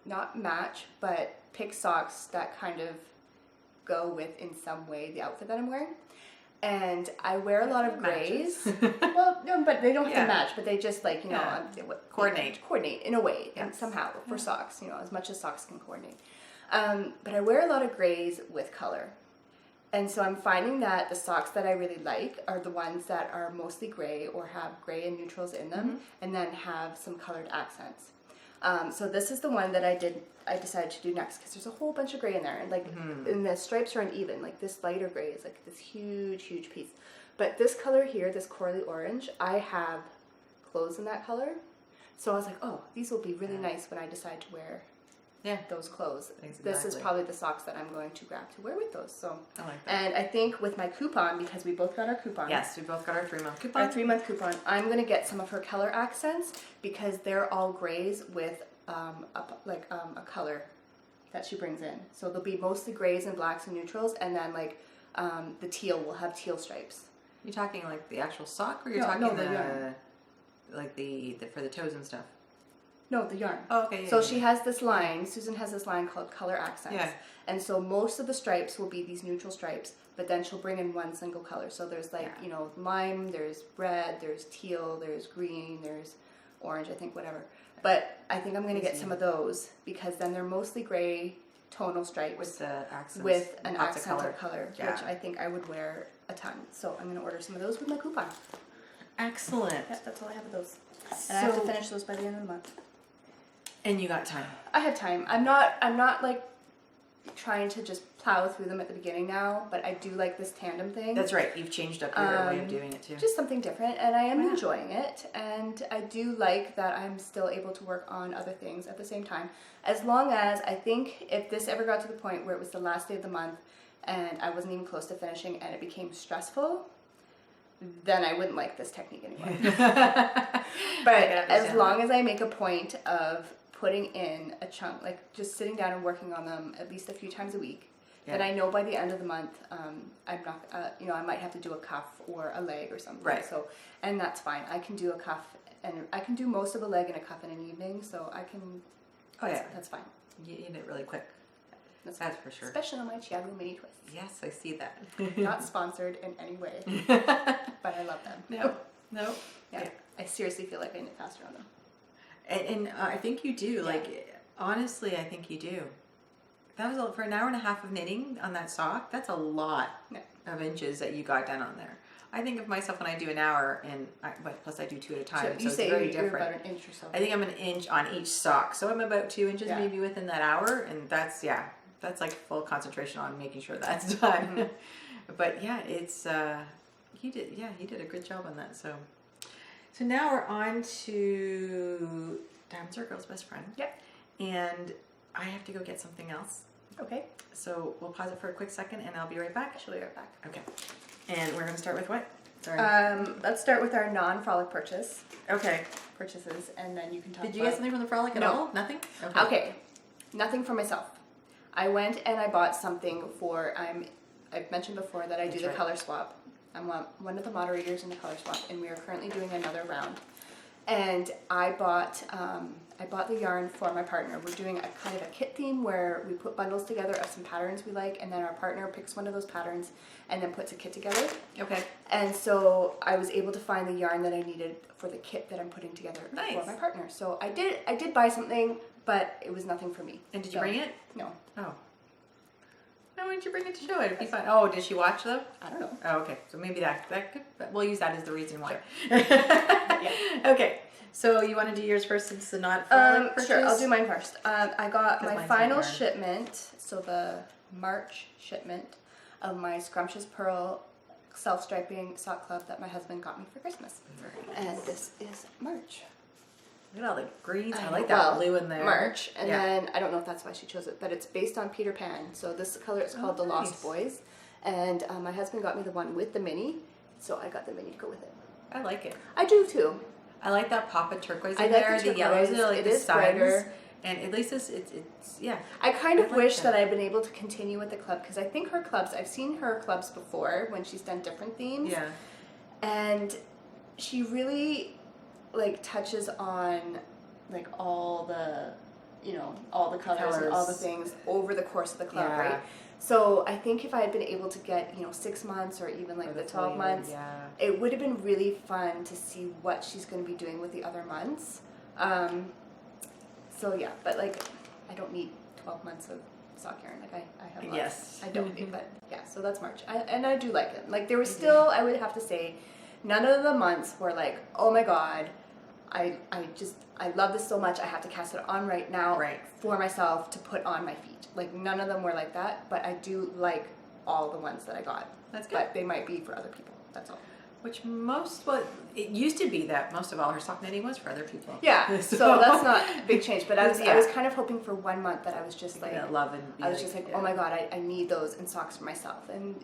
not match, but pick socks that kind of go with, in some way, the outfit that I'm wearing. And I wear a lot of grays. Well, no, but they don't have to match, but they just like, coordinate in a way, and somehow for socks, as much as socks can coordinate. But I wear a lot of grays with color. And so I'm finding that the socks that I really like are the ones that are mostly gray or have gray and neutrals in them, and then have some colored accents. So this is the one that I decided to do next, because there's a whole bunch of gray in there, and and the stripes are uneven. Like this lighter gray is like this huge piece. But this color here, this corally orange, I have clothes in that color. So I was like, oh, these will be really nice when I decide to wear those clothes. Exactly. This is probably the socks that I'm going to grab to wear with those. So I like that. And I think with my coupon, because we both got our coupon. Yes, we both got our 3-month coupon. Our 3-month coupon. I'm going to get some of her color accents, because they're all grays with a color that she brings in. So they'll be mostly grays and blacks and neutrals, and then the teal will have teal stripes. You're talking like the actual sock, or you're talking the for the toes and stuff? No, the yarn. Oh, okay. So she has this line, Susan has this line called Color Accents. Yeah. And so most of the stripes will be these neutral stripes, but then she'll bring in one single color. So there's lime, there's red, there's teal, there's green, there's orange, I think, whatever. But I think I'm going to get some of those, because then they're mostly gray tonal stripes with the accents, with an accent color. of color, which I think I would wear a ton. So I'm going to order some of those with my coupon. Excellent. Yeah, that's all I have of those. And I have to finish those by the end of the month. And you got time. I have time. I'm not like trying to just plow through them at the beginning now, but I do like this tandem thing. That's right. You've changed up your way of doing it too. Just something different, and I am enjoying it. And I do like that I'm still able to work on other things at the same time. As long as, I think, if this ever got to the point where it was the last day of the month and I wasn't even close to finishing and it became stressful, then I wouldn't like this technique anymore. But as long as I make a point of putting in a chunk, like just sitting down and working on them at least a few times a week, then I know by the end of the month, I'm not, I might have to do a cuff or a leg or something. Right. So, and that's fine. I can do a cuff, and I can do most of a leg and a cuff in an evening, so I can, that's fine. You eat it really quick. That's for sure. Especially on my Chiago mini twists. Yes, I see that. Not sponsored in any way, but I love them. No. Yeah. I seriously feel like I knit faster on them. And I think you do. Yeah. Like, honestly, I think you do. That was for an hour and a half of knitting on that sock. That's a lot of inches that you got done on there. I think of myself when I do an hour, and plus I do 2 at a time, so it's very different. You're about an inch or so. I think I'm an inch on each sock, so I'm about 2 inches maybe within that hour, and that's like full concentration on making sure that's done. Mm-hmm. But it's you did a good job on that. So now we're on to Diamonds Are a Girl's Best Friend. Yep. And I have to go get something else. Okay. So we'll pause it for a quick second, and I'll be right back. She'll be right back. Okay. And we're going to start with what? Sorry. Let's start with our non-frolic purchases, and then you can talk. Did you get something from the frolic at all? Nothing. Okay, nothing for myself. I went and I bought something for. I've mentioned before that I do the color swap. I'm one of the moderators in the color swap, and we are currently doing another round. And I bought the yarn for my partner. We're doing a kind of a kit theme where we put bundles together of some patterns we like, and then our partner picks one of those patterns and then puts a kit together. Okay. And so I was able to find the yarn that I needed for the kit that I'm putting together for my partner. So I did buy something, but it was nothing for me. And did you bring it? No. Oh. Why didn't you bring it to show it? It'd be fun. Oh, did she watch though? I don't know. Oh, okay. So maybe that could, we'll use that as the reason why. Sure. Yeah. Okay. So you want to do yours first since the not frolic purchase? Sure, I'll do mine first. I got my final hard. shipment, so the March shipment of my Scrumptious Pearl self-striping sock club that my husband got me for Christmas. And this is March. Look at all the greens. I like that blue in there. March, and then I don't know if that's why she chose it, but it's based on Peter Pan. So this color is called the Lost Boys, and my husband got me the one with the mini, so I got the mini to go with it. I like it. I do too. I like that pop of turquoise I in like there. the The yellows turquoise. are like It the is sides. brighter. And at least it's yeah. I kind of like wish that. that I'd been able to continue with the club because I think her clubs, I've seen her clubs before when she's done different themes. Yeah. And she really like touches on like all the, all the colors and all the things over the course of the club, right? So I think if I had been able to get, 6 months or even like the 12 months, it would have been really fun to see what she's going to be doing with the other months. So yeah, but like I don't need 12 months of sock yarn. Like I have lots. Yes. I don't need, but yeah, so that's March. And I do like it. Like there was still, I would have to say, none of the months were like, oh my God, I love this so much. I have to cast it on right now for myself to put on my feet. Like none of them were like that, but I do like all the ones that I got. That's good. But they might be for other people. That's all. Which it used to be that most of all her sock knitting was for other people. Yeah, so that's not a big change. But I was kind of hoping for 1 month that I was just like, love and I was just like, oh my God, I need those in socks for myself. And,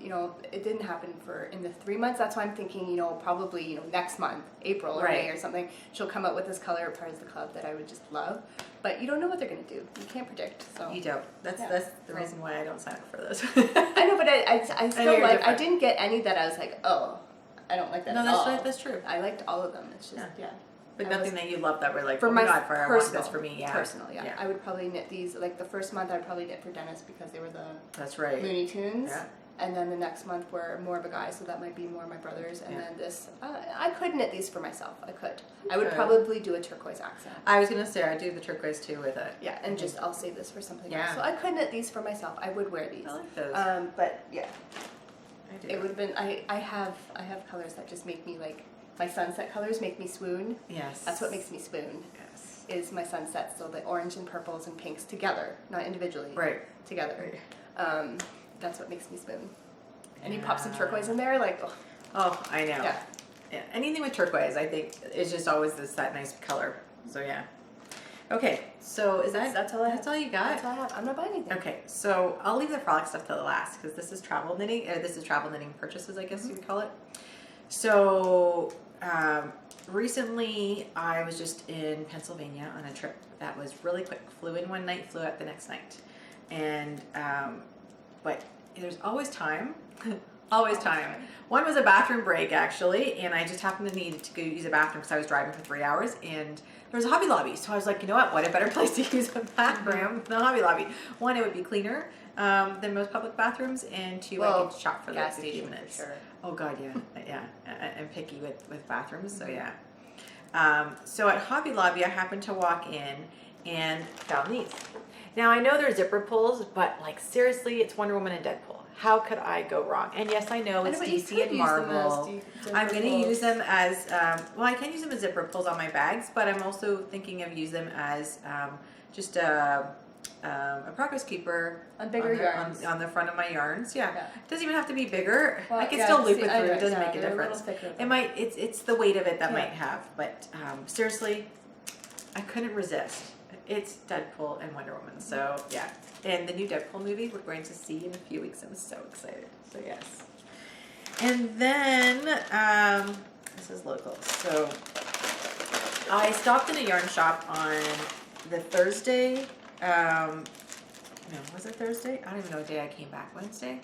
it didn't happen in the 3 months. That's why I'm thinking, probably, next month, April or May or something, she'll come out with this color part of the club that I would just love. But you don't know what they're going to do. You can't predict. So you don't. That's the reason why I don't sign up for those. I know, but I still I didn't get any that I was like, oh, I don't like that at all. No, that's true. I liked all of them. It's just, But nothing that you love that were like, for oh my my God, I want this for me. Personal, I would probably knit these, like the first month I'd probably knit for Dennis because they were the that's right. Looney Tunes. Yeah. And then the next month were more of a guy, so that might be more my brothers. And then this, I could knit these for myself. I could. I would probably do a turquoise accent. I was going to say, I do the turquoise too with it. Yeah, and just, I'll save this for something else. So I could knit these for myself. I would wear these. I like those. But yeah. I do. It would have been, I have colors that just make me like, my sunset colors make me swoon. Yes. That's what makes me swoon. Yes. Is my sunsets, so the orange and purples and pinks together, not individually. Right. Together. Right. That's what makes me swoon. And you pop some turquoise in there, like, oh. Oh, I know. Yeah. Anything with turquoise, I think, is just always that nice color. So yeah. Okay, so that's all I have. That's all you got? That's all I have. I'm not buying anything. Okay, so I'll leave the frolic stuff to the last because this is travel knitting, purchases, I guess you would call it. So recently I was just in Pennsylvania on a trip that was really quick. Flew in one night, flew out the next night. And, but there's always time. Always time. One was a bathroom break actually, and I just happened to need to go use a bathroom because I was driving for 3 hours, and there was a Hobby Lobby. So I was like, you know what a better place to use a bathroom than the Hobby Lobby. One, it would be cleaner than most public bathrooms, and two, I could shop for like 50 minutes. For sure. Oh God, yeah. I'm picky with bathrooms, so yeah. So at Hobby Lobby, I happened to walk in and found these. Now I know they're zipper pulls, but like seriously, it's Wonder Woman and Deadpool. How could I go wrong? And yes, I know it's DC and Marvel. I'm going to use them as, well, I can use them as zipper pulls on my bags, but I'm also thinking of using them as just a progress keeper on bigger yarns. On the front of my yarns. Yeah. It doesn't even have to be bigger. Well, I can still loop it through. Know, it doesn't make a difference. It might. It's the weight of it that might have. But seriously, I couldn't resist. It's Deadpool and Wonder Woman. So yeah. And the new Deadpool movie we're going to see in a few weeks. I'm so excited. So yes. And then, this is local. So I stopped in a yarn shop on the Thursday. No, was it Thursday? I don't even know what day I came back. Wednesday?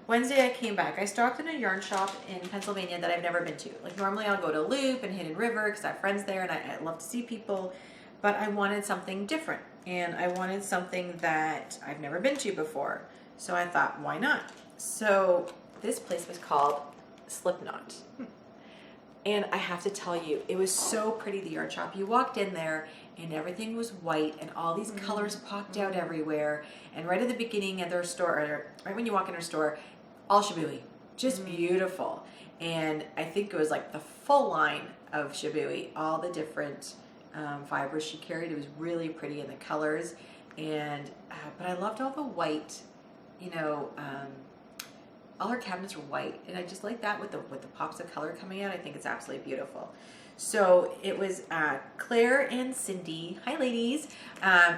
Wednesday I came back. I stopped in a yarn shop in Pennsylvania that I've never been to. Like normally I'll go to Loop and Hidden River because I have friends there and I love to see people. But I wanted something different. And I wanted something that I've never been to before. So I thought, why not? So this place was called Slipknot. And I have to tell you, it was so pretty, the yarn shop. You walked in there and everything was white and all these colors popped out everywhere. And right at the beginning of their store, or right when you walk in her store, all Shibui, just beautiful. And I think it was like the full line of Shibui, all the different fibers she carried. It was really pretty in the colors. And, but I loved all the white, you know, all her cabinets were white, and I just like that with the pops of color coming out. I think it's absolutely beautiful. So it was Claire and Cindy. Hi, ladies.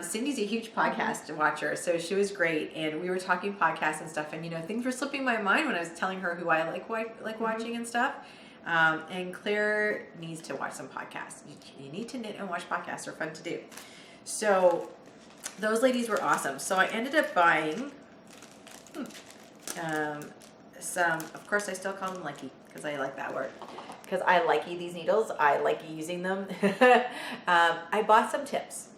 Cindy's a huge podcast watcher, so she was great, and we were talking podcasts and stuff, and you know, things were slipping my mind when I was telling her who I like watching and stuff. And Claire needs to watch some podcasts. You need to knit and watch podcasts. They're fun to do. So those ladies were awesome. So I ended up buying some, of course I still call them likey because I like that word. Because I likey these needles. I like using them. I bought some tips.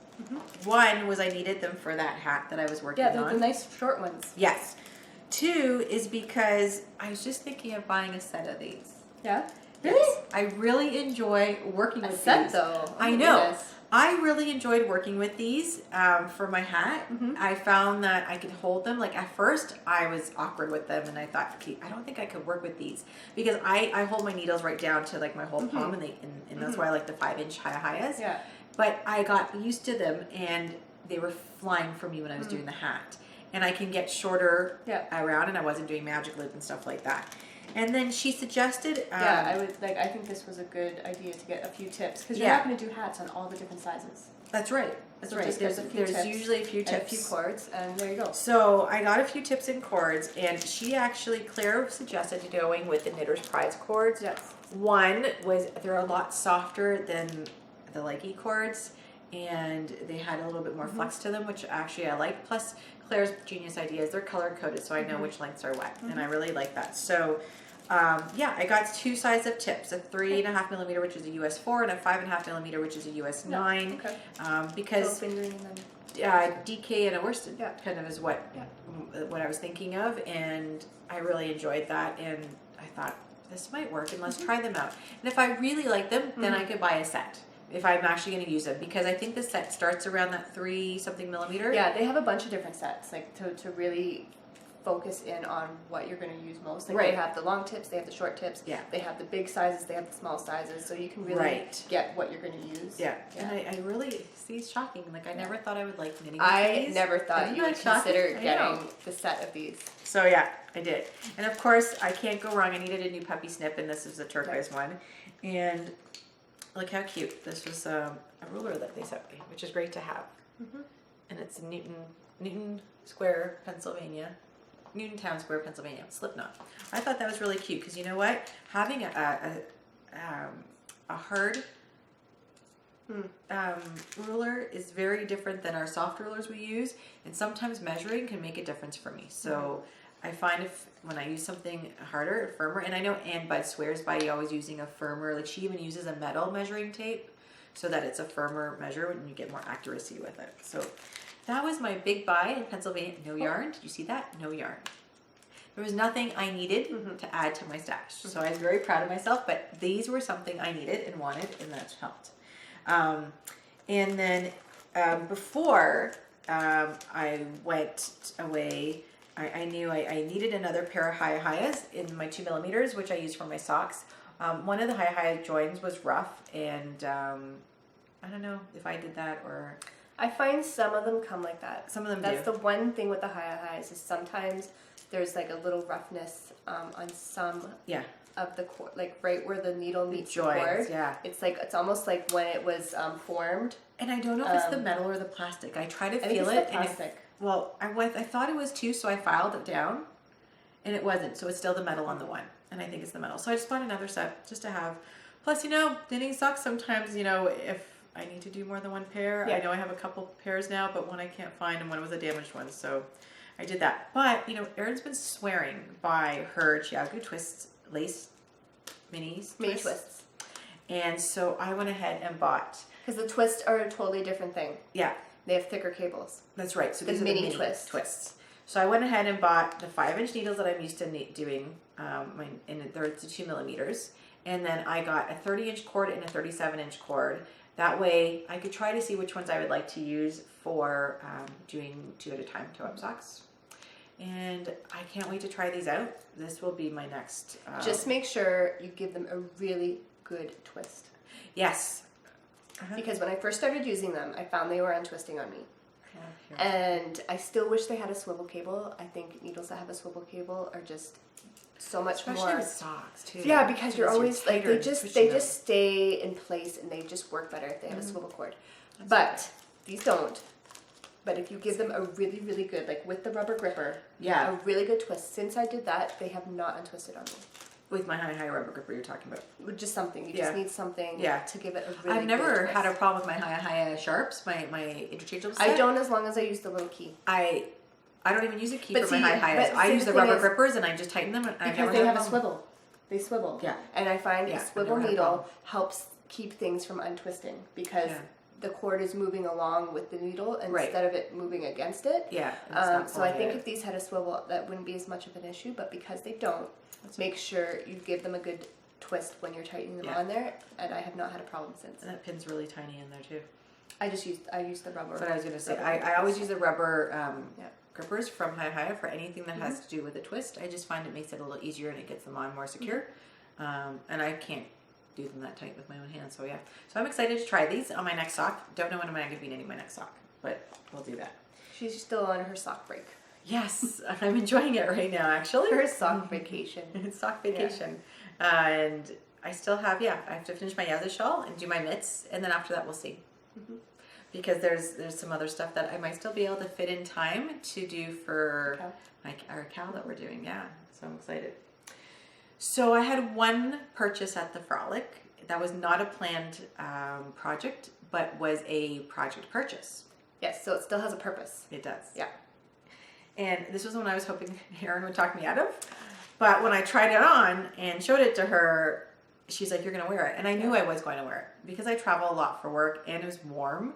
One was I needed them for that hat that I was working on. Yeah, the nice short ones. Yes. Two is because I was just thinking of buying a set of these. Yeah? Really? Yes. I really enjoy working with set these. Though. Oh I know. Goodness. I really enjoyed working with these for my hat. I found that I could hold them. Like at first I was awkward with them and I thought, okay, I don't think I could work with these because I hold my needles right down to like my whole palm and that's why I like the 5-inch hayahayas. Yeah. But I got used to them and they were flying for me when I was doing the hat. And I can get shorter around and I wasn't doing magic loop and stuff like that. And then she suggested... I think this was a good idea to get a few tips because you're not going to do hats on all the different sizes. That's right. That's right. There's usually a few tips. And a few cords, and there you go. So I got a few tips and cords, and Claire suggested going with the Knitter's Prize cords. Yes. One was they're a lot softer than the likey cords, and they had a little bit more flex to them, which actually I like. Plus, Claire's genius idea is they're color coded, so I know which lengths are what, and I really like that. So. I got two sizes of tips, a 3.5 millimeter, which is a US 4, and a 5.5 millimeter, which is a US 9. Okay. Because DK and a worsted kind of is what I was thinking of, and I really enjoyed that, and I thought this might work, and let's try them out. And if I really like them, then I could buy a set. If I'm actually going to use them, because I think the set starts around that 3-something millimeter. Yeah, they have a bunch of different sets, like to really focus in on what you're going to use most. Like they have the long tips, they have the short tips, they have the big sizes, they have the small sizes, so you can really get what you're going to use. Yeah. And I really, see, it's shocking. Like I never thought I would like knitting with these. Never thought you would consider getting the set of these. So yeah, I did. And of course, I can't go wrong. I needed a new puppy snip, and this is a turquoise one. And look how cute. This was a ruler that they sent me, which is great to have. And it's Newton Square, Pennsylvania. Newtown Square, Pennsylvania, Slipknot. I thought that was really cute because you know what? Having a hard ruler is very different than our soft rulers we use, and sometimes measuring can make a difference for me. So I find when I use something harder, firmer, and I know Ann Bud swears by you always using a firmer, like she even uses a metal measuring tape so that it's a firmer measure and you get more accuracy with it. So that was my big buy in Pennsylvania. No yarn. Did you see that? No yarn. There was nothing I needed to add to my stash. So I was very proud of myself, but these were something I needed and wanted, and that's helped. And then before I went away, I knew I needed another pair of hayahayas in my 2 millimeters, which I used for my socks. One of the hayahaya joins was rough, and I don't know if I did that or... I find some of them come like that. Some of them That's the one thing with the hayahayas is sometimes there's like a little roughness on some of the cord, like right where the needle meets the cord. Yeah. It's almost like when it was formed. And I don't know if it's the metal or the plastic. I try to feel it's it. the plastic. I thought it was too, so I filed it down. and it wasn't. So it's still the metal on the one, and I think it's the metal. So I just bought another set just to have. Plus, you know, knitting socks sometimes, you know, if I need to do more than one pair. Yeah. I know I have a couple pairs now, but one I can't find, and one was a damaged one, so I did that. But, you know, Aryn's been swearing by her Chiagu Twists lace mini twists. And so I went ahead and bought. Because the twists are a totally different thing. Yeah. They have thicker cables. That's right. So The these are the mini twists. So I went ahead and bought the 5-inch needles that I'm used to doing, and it's 2 millimeters. And then I got a 30-inch cord and a 37-inch cord. That way I could try to see which ones I would like to use for doing 2 at a time toe-up socks. And I can't wait to try these out. This will be my next. Just make sure you give them a really good twist. Yes. Because when I first started using them, I found they were untwisting on me. And I still wish they had a swivel cable. I think needles that have a swivel cable are just so much Especially more. with socks too. Yeah, because you're always like they just them. stay in place and they just work better if they have a swivel cord. That's But these don't. But if you give them a really, really good, like with the rubber gripper, Yeah. a really good twist. Since I did that, they have not untwisted on me. With my high rubber gripper you're talking about. With just something. You Yeah. just need something Yeah. to give it a really I've never good had a twist. problem with my high sharps, my interchangeable set. I don't as long as I use the little key. I don't even use a key But for see, my high but I see, use the the thing rubber is- grippers and I just tighten them. And I Because never they had have a problem. swivel. They swivel. Yeah. And I find Yeah, a I've swivel never had a needle problem. helps keep things from untwisting because Yeah. the cord is moving along with the needle Right. instead of it moving against it. Yeah. and it's not So I pulling think it. if these had a swivel, that wouldn't be as much of an issue. But because they don't, That's make sure you give them a good twist when you're tightening them Yeah. on there. And I have not had a problem since. And that pin's really tiny in there too. I used the rubber. That's what I was gonna say. rubber I always grippers. use the rubber Yeah. grippers from Hi for anything that has Mm-hmm. to do with a twist. I just find it makes it a little easier and it gets them on more secure. And I can't do them that tight with my own hands. So yeah. So I'm excited to try these on my next sock. Don't know when I'm going to be knitting my next sock, but we'll do that. She's still on her sock break. Yes, I'm enjoying it right now actually. Her sock vacation. It's sock vacation. And I still have, I have to finish my Yazoo shawl and do my mitts, and then after that we'll see. Mm-hmm. Because there's some other stuff that I might still be able to fit in time to do for our cow that we're doing, so I'm excited. So I had one purchase at the Frolic. That was not a planned project, but was a project purchase. Yes, so it still has a purpose. It does. Yeah. And this was the one I was hoping Aryn would talk me out of. But when I tried it on and showed it to her, she's like, you're going to wear it. And I knew I was going to wear it because I travel a lot for work and it was warm.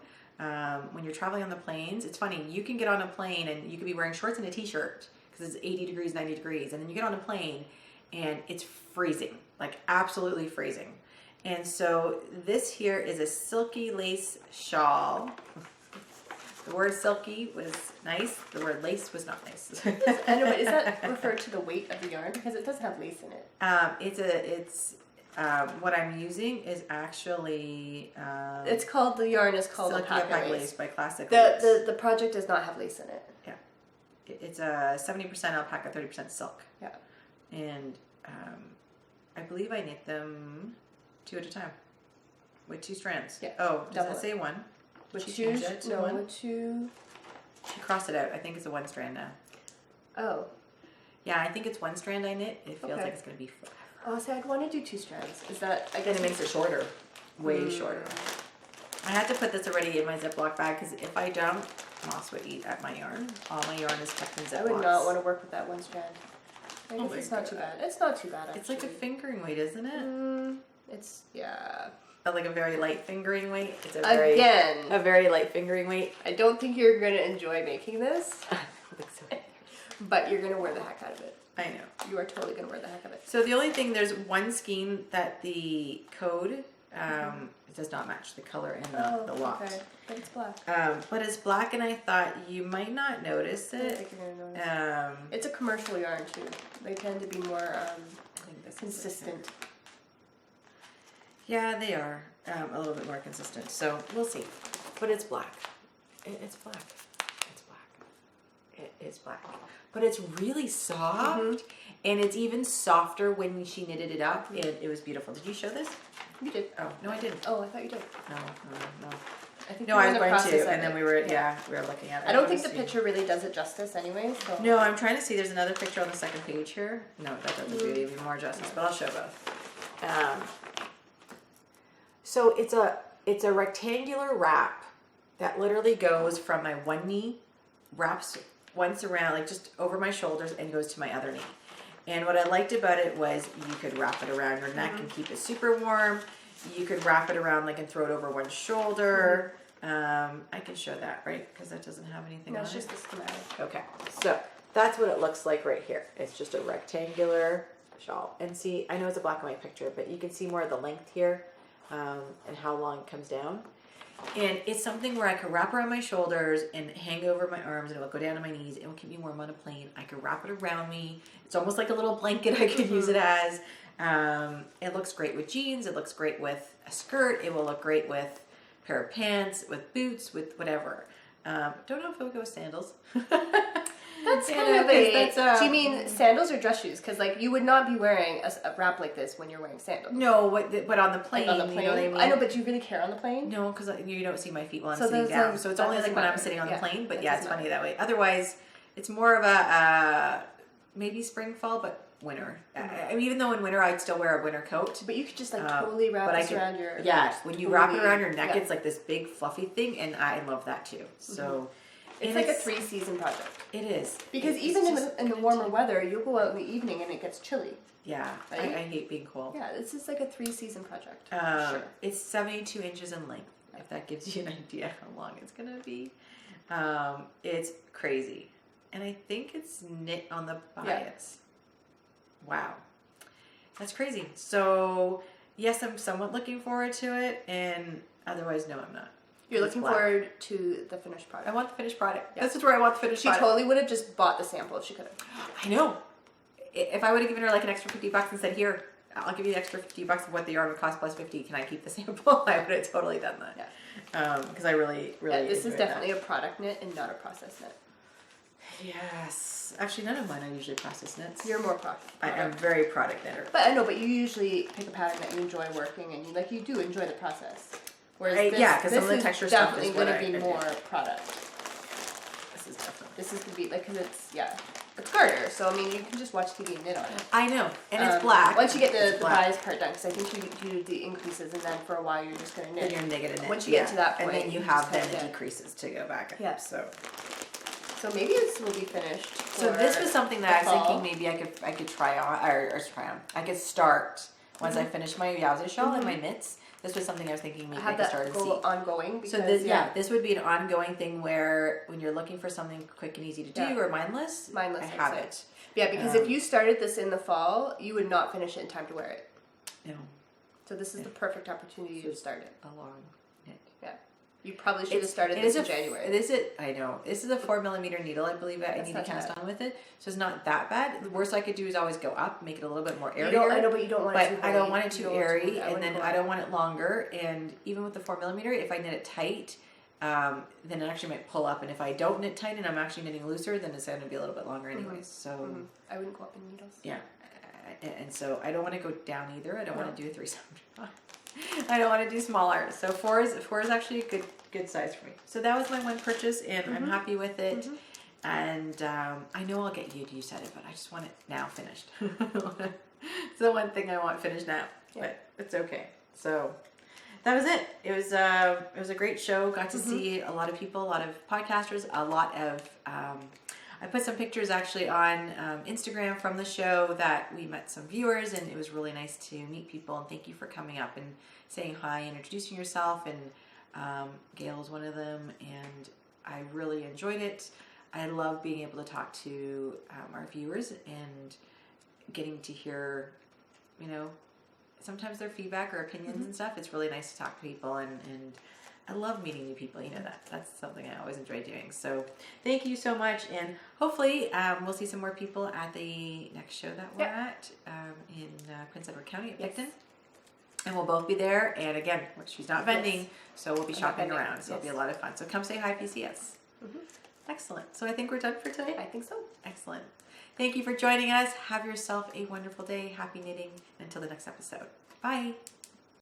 When you're traveling on the planes, it's funny. You can get on a plane and you could be wearing shorts and a t-shirt because it's 80 degrees, 90 degrees. And then you get on a plane and it's freezing, like absolutely freezing. And so this here is a silky lace shawl. The word silky was nice. The word lace was not nice. I know, but is that referred to the weight of the yarn? Because it doesn't have lace in it. What I'm using is actually It's called, the yarn is called Silky alpaca lace. Lace by Classic The Lace. the project does not have lace in it. Yeah. It's a 70% alpaca, 30% silk. Yeah. And I believe I knit them 2 at a time with 2 strands. Yeah. Oh, does Double that say 1? With She two, changed it to one? two. She crossed it out. I think it's a 1 strand now. Oh. Yeah, I think it's 1 strand I knit. It feels Okay. like it's going to be forever. Oh, see, I'd want to do 2 strands. Is that, I And guess it makes it shorter. Way shorter. I had to put this already in my Ziploc bag because if I don't, moss would eat at my yarn. All my yarn is kept in Ziplocs. I would not want to work with that 1 strand. I guess my it's not too God. bad. It's not too bad, actually. It's like a fingering weight, isn't it? It's, yeah. Like a very light fingering weight. It's a very light fingering weight. I don't think you're going to enjoy making this, I don't think so. but you're going to wear the heck out of it. I know. You are totally going to wear the heck of it. So the only thing, there's one skein that the code it does not match the color in the lot. Okay. But it's black. But it's black, and I thought you might not notice I don't it. think you're going to notice. It's a commercial yarn, too. They tend to be more I think this is it. consistent. Yeah, they are a little bit more consistent. So we'll see. But it's black. It's black. It's black. It is black. But it's really soft. And it's even softer when she knitted it up. And it was beautiful. Did you show this? You did. Oh, no, I didn't. Oh, I thought you did. No. I think No, we were I in was the going process to, of and then it. we were looking at it. I don't think the Obviously. picture really does it justice anyway. So. No, I'm trying to see. There's another picture on the second page here. No, that doesn't do it even more justice, but I'll show both. So it's a rectangular wrap that literally goes from my one knee, wraps once around, like just over my shoulders, and goes to my other knee. And what I liked about it was you could wrap it around your neck and keep it super warm. You could wrap it around like and throw it over one shoulder. I can show that, right? Because that doesn't have anything on it. No, it's just the schematic. Okay, so that's what it looks like right here. It's just a rectangular shawl. And see, I know it's a black and white picture, but you can see more of the length here and how long it comes down. And it's something where I could wrap around my shoulders and hang over my arms, and it will go down to my knees. It will keep me warm on a plane. I could wrap it around me. It's almost like a little blanket I could use it as. It looks great with jeans. It looks great with a skirt. It will look great with a pair of pants, with boots, with whatever. Don't know if it would go with sandals. That's kind of do you mean sandals or dress shoes? Because like you would not be wearing a wrap like this when you're wearing sandals. No, but on the plane, like on the plane. You know what I mean? I know, but do you really care on the plane? No, because you don't see my feet while I'm So sitting down. those- So it's that only like doesn't when I'm matter. sitting on the Yeah, plane. But that yeah, it's doesn't funny that way. Otherwise, it's more of a maybe spring, fall, but winter. I mean, even though in winter I'd still wear a winter coat. But you could just like totally wrap this around your when you wrap it around your neck, yeah. it's like this big fluffy thing, and I love that too. So It's like a 3-season project. It is Because even in the warmer weather, you'll go out in the evening and it gets chilly. Yeah, right? I hate being cold. Yeah, this is like a 3-season project. Sure. It's 72 inches in length. If that gives you an idea how long it's gonna be, it's crazy, and I think it's knit on the bias. Wow, that's crazy. So yes, I'm somewhat looking forward to it, and otherwise, no, I'm not. You're looking forward to the finished product. I want the finished product. Yeah. This is where I want the finished product. She totally would have just bought the sample if she could have. I know. If I would have given her like an extra $50 and said, "Here, I'll give you the extra $50 of what the yarn would cost plus 50. Can I keep the sample?" I would have totally done that. Yeah. Because I really. Yeah, this is definitely a product knit and not a process knit. Yes. Actually, none of mine are usually process knits. You're more product. I am very product knitter. But I know, but you usually pick a pattern that you enjoy working, and you do enjoy the process. Whereas because some of the texture stuff is definitely going to be more product. This is definitely. This is going to be like, because it's garter, so I mean you can just watch TV and knit on it. I know, and it's black. Once you get the bias part done, because I think you do the increases, and then for a while you're just going to knit. Then you're negative knit. Once you get to that point, and then you have then the decreases to go back. Yeah. So maybe this will be finished. So this was something that I was thinking maybe I could try on or try on. I could start once I finish my Yowza shawl and my knits. This was something I was thinking maybe I could start and see. Ongoing. Because, so this would be an ongoing thing where when you're looking for something quick and easy to do or mindless, I have it. Yeah, because if you started this in the fall, you would not finish it in time to wear it. No. So this is the perfect opportunity to start it. A long knit. Yeah. You probably should have started this in January. I know. This is a 4mm needle, I believe. I need to cast on with it. So it's not that bad. The worst I could do is always go up, make it a little bit more airier. I know, but you don't want it too But I don't want it too airy, and then I don't want it longer. And even with the 4mm, if I knit it tight, then it actually might pull up. And if I don't knit tight and I'm actually knitting looser, then it's going to be a little bit longer anyways. So I wouldn't go up in needles. Yeah. And so I don't want to go down either. I don't want to do a 375. I don't want to do smaller. So 4 is actually a good size for me. So that was my one purchase, and I'm happy with it. And I know I'll get used to it, but I just want it now finished. It's the one thing I want finished now, but it's okay. So that was it. It was a great show. Got to see a lot of people, a lot of podcasters, a lot of. I put some pictures actually on Instagram from the show that we met some viewers, and it was really nice to meet people, and thank you for coming up and saying hi and introducing yourself, and Gail was one of them, and I really enjoyed it. I love being able to talk to our viewers and getting to hear, sometimes their feedback or opinions and stuff. It's really nice to talk to people, and I love meeting new people. That's something I always enjoy doing. So thank you so much, and hopefully we'll see some more people at the next show that we're at in Prince Edward County at Picton. And we'll both be there, and again, she's not vending, so we'll be shopping around, so it'll be a lot of fun. So come say hi, PCS. Excellent. So I think we're done for today. I think so. Excellent. Thank you for joining us. Have yourself a wonderful day. Happy knitting. Until the next episode. Bye.